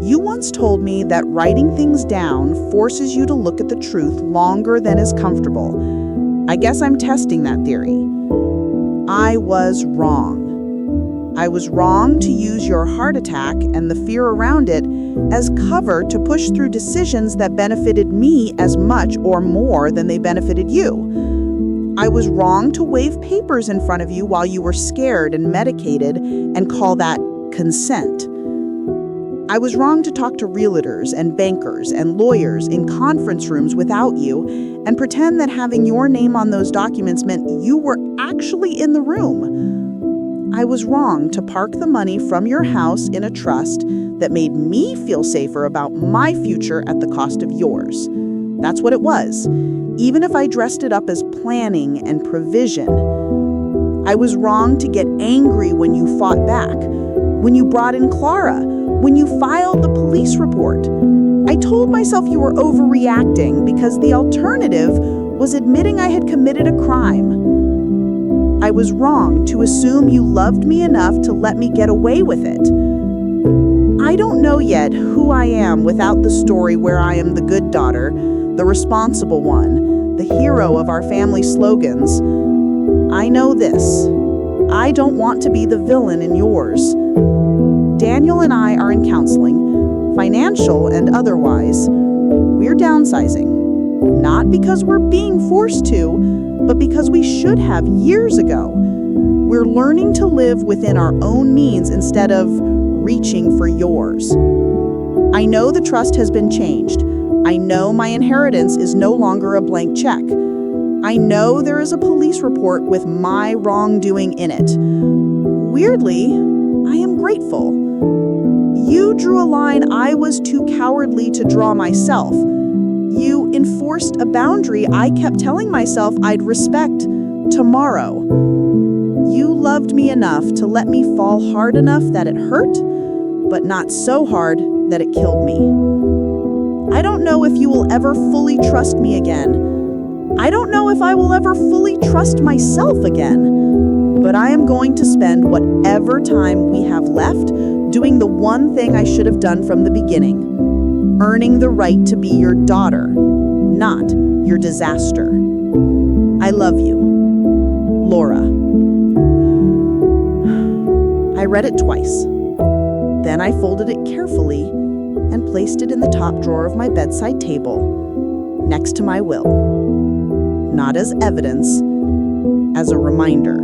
You once told me that writing things down forces you to look at the truth longer than is comfortable. I guess I'm testing that theory. I was wrong. I was wrong to use your heart attack and the fear around it as cover to push through decisions that benefited me as much or more than they benefited you. I was wrong to wave papers in front of you while you were scared and medicated and call that consent. I was wrong to talk to realtors and bankers and lawyers in conference rooms without you and pretend that having your name on those documents meant you were actually in the room. I was wrong to park the money from your house in a trust that made me feel safer about my future at the cost of yours. That's what it was, even if I dressed it up as planning and provision. I was wrong to get angry when you fought back, when you brought in Clara, when you filed the police report. I told myself you were overreacting because the alternative was admitting I had committed a crime. I was wrong to assume you loved me enough to let me get away with it. I don't know yet who I am without the story where I am the good daughter, the responsible one, the hero of our family slogans. I know this. I don't want to be the villain in yours. Daniel and I are in counseling, financial and otherwise. We're downsizing. Not because we're being forced to, but because we should have years ago. We're learning to live within our own means instead of reaching for yours. I know the trust has been changed. I know my inheritance is no longer a blank check. I know there is a police report with my wrongdoing in it. Weirdly, I am grateful. You drew a line I was too cowardly to draw myself. You enforced a boundary I kept telling myself I'd respect tomorrow. You loved me enough to let me fall hard enough that it hurt, but not so hard that it killed me. I don't know if you will ever fully trust me again. I don't know if I will ever fully trust myself again. But I am going to spend whatever time we have left doing the one thing I should have done from the beginning, earning the right to be your daughter, not your disaster. I love you. Laura. read it twice. Then I folded it carefully and placed it in the top drawer of my bedside table, next to my will. Not as evidence, as a reminder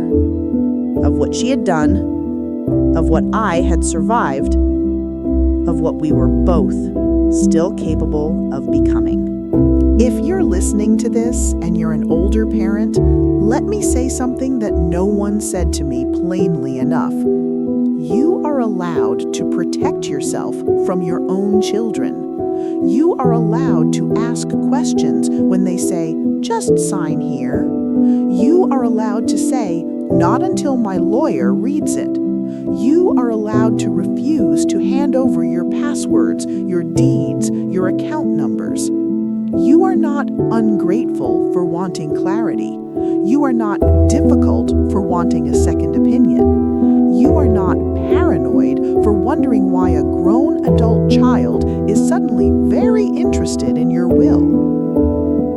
of what she had done, of what I had survived, of what we were both still capable of becoming. If you're listening to this and you're an older parent, let me say something that no one said to me plainly enough. You are allowed to protect yourself from your own children. You are allowed to ask questions when they say, "Just sign here." You are allowed to say, "Not until my lawyer reads it." You are allowed to refuse to hand over your passwords, your deeds, your account numbers. You are not ungrateful for wanting clarity. You are not difficult for wanting a second opinion. You are not paranoid for wondering why a grown adult child is suddenly very interested in your will.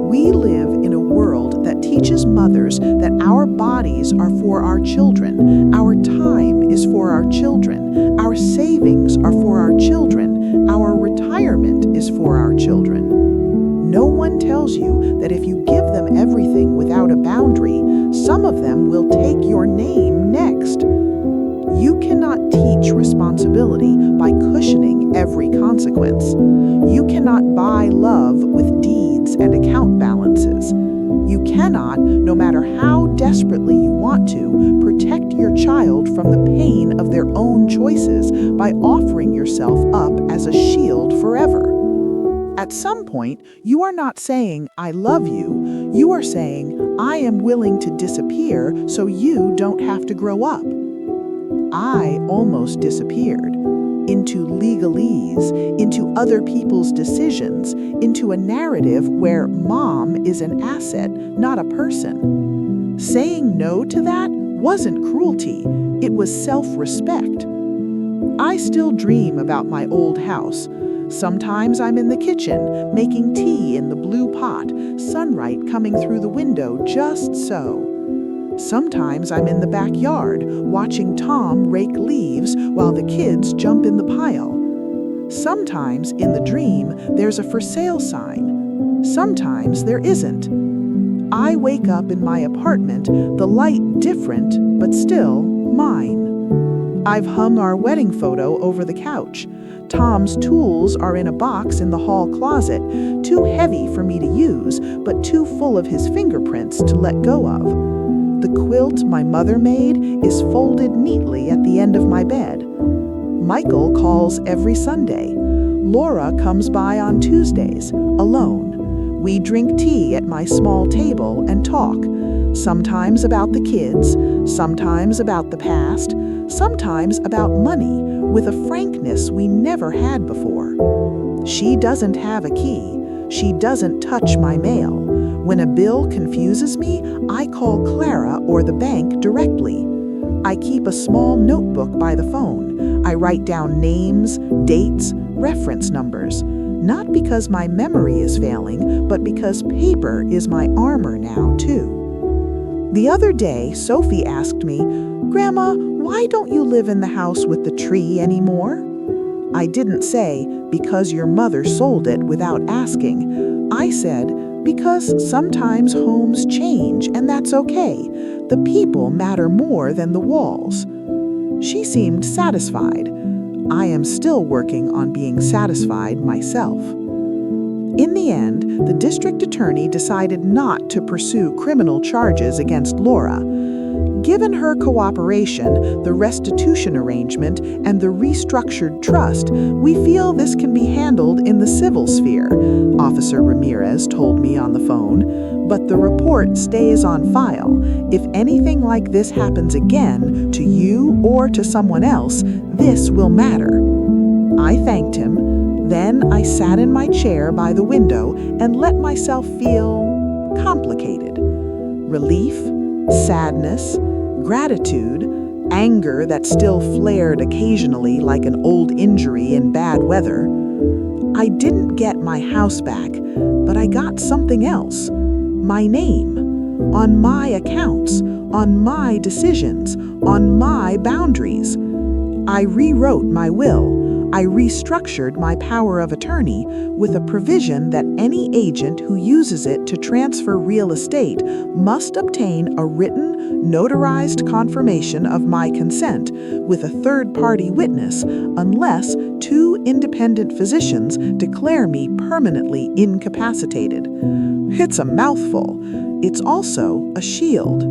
We live in a world that teaches mothers that our bodies are for our children, our time is for our children, our savings are for our children, our retirement is for our children. No one tells you that if you give them everything without a boundary, some of them will take your name next. You cannot teach responsibility by cushioning every consequence. You cannot buy love with deeds and account balances. You cannot, no matter how desperately you want to, protect your child from the pain of their own choices by offering yourself up as a shield forever. At some point, you are not saying, "I love you." You are saying, "I am willing to disappear so you don't have to grow up." I almost disappeared into legalese, into other people's decisions, into a narrative where mom is an asset, not a person. Saying no to that wasn't cruelty, it was self-respect. I still dream about my old house. Sometimes I'm in the kitchen, making tea in the blue pot, sunlight coming through the window just so. Sometimes I'm in the backyard, watching Tom rake leaves while the kids jump in the pile. Sometimes in the dream, there's a for sale sign. Sometimes there isn't. I wake up in my apartment, the light different, but still mine. I've hung our wedding photo over the couch. Tom's tools are in a box in the hall closet, too heavy for me to use, but too full of his fingerprints to let go of. The quilt my mother made is folded neatly at the end of my bed. Michael calls every Sunday. Laura comes by on Tuesdays, alone. We drink tea at my small table and talk, sometimes about the kids, sometimes about the past, sometimes about money, with a frankness we never had before. She doesn't have a key. She doesn't touch my mail. When a bill confuses me, I call Clara or the bank directly. I keep a small notebook by the phone. I write down names, dates, reference numbers. Not because my memory is failing, but because paper is my armor now, too. The other day, Sophie asked me, "Grandma, why don't you live in the house with the tree anymore?" I didn't say, "Because your mother sold it," without asking. I said, "Because sometimes homes change, and that's okay. The people matter more than the walls." She seemed satisfied. I am still working on being satisfied myself. In the end, the district attorney decided not to pursue criminal charges against Laura. Given her cooperation, the restitution arrangement, and the restructured trust, we feel this can be handled in the civil sphere, Officer Ramirez told me on the phone. But the report stays on file. If anything like this happens again, to you or to someone else, this will matter. I thanked him. Then I sat in my chair by the window and let myself feel complicated. Relief, sadness, gratitude, anger that still flared occasionally like an old injury in bad weather. I didn't get my house back, but I got something else. My name, on my accounts, on my decisions, on my boundaries. I rewrote my will. I restructured my power of attorney with a provision that any agent who uses it to transfer real estate must obtain a written, notarized confirmation of my consent with a third-party witness unless two independent physicians declare me permanently incapacitated. It's a mouthful. It's also a shield.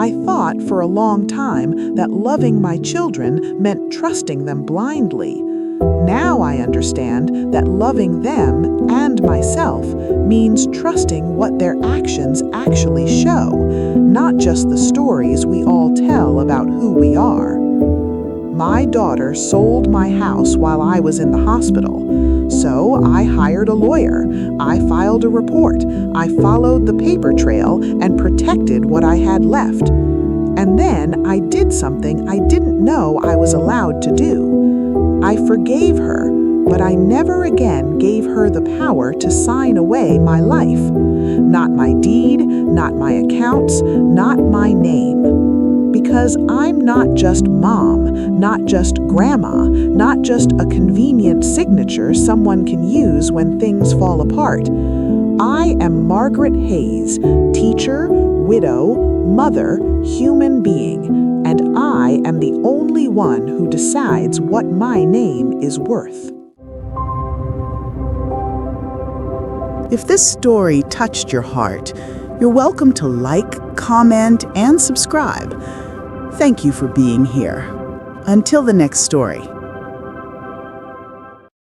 I thought for a long time that loving my children meant trusting them blindly. Now I understand that loving them and myself means trusting what their actions actually show, not just the stories we all tell about who we are. My daughter sold my house while I was in the hospital, so I hired a lawyer. I filed a report. I followed the paper trail and protected what I had left. And then I did something I didn't know I was allowed to do. I forgave her, but I never again gave her the power to sign away my life. Not my deed, not my accounts, not my name. Because I'm not just mom, not just grandma, not just a convenient signature someone can use when things fall apart. I am Margaret Hayes, teacher, widow, mother, human being, and I am the only one who decides what my name is worth. If this story touched your heart, you're welcome to like, comment, and subscribe. Thank you for being here. Until the next story.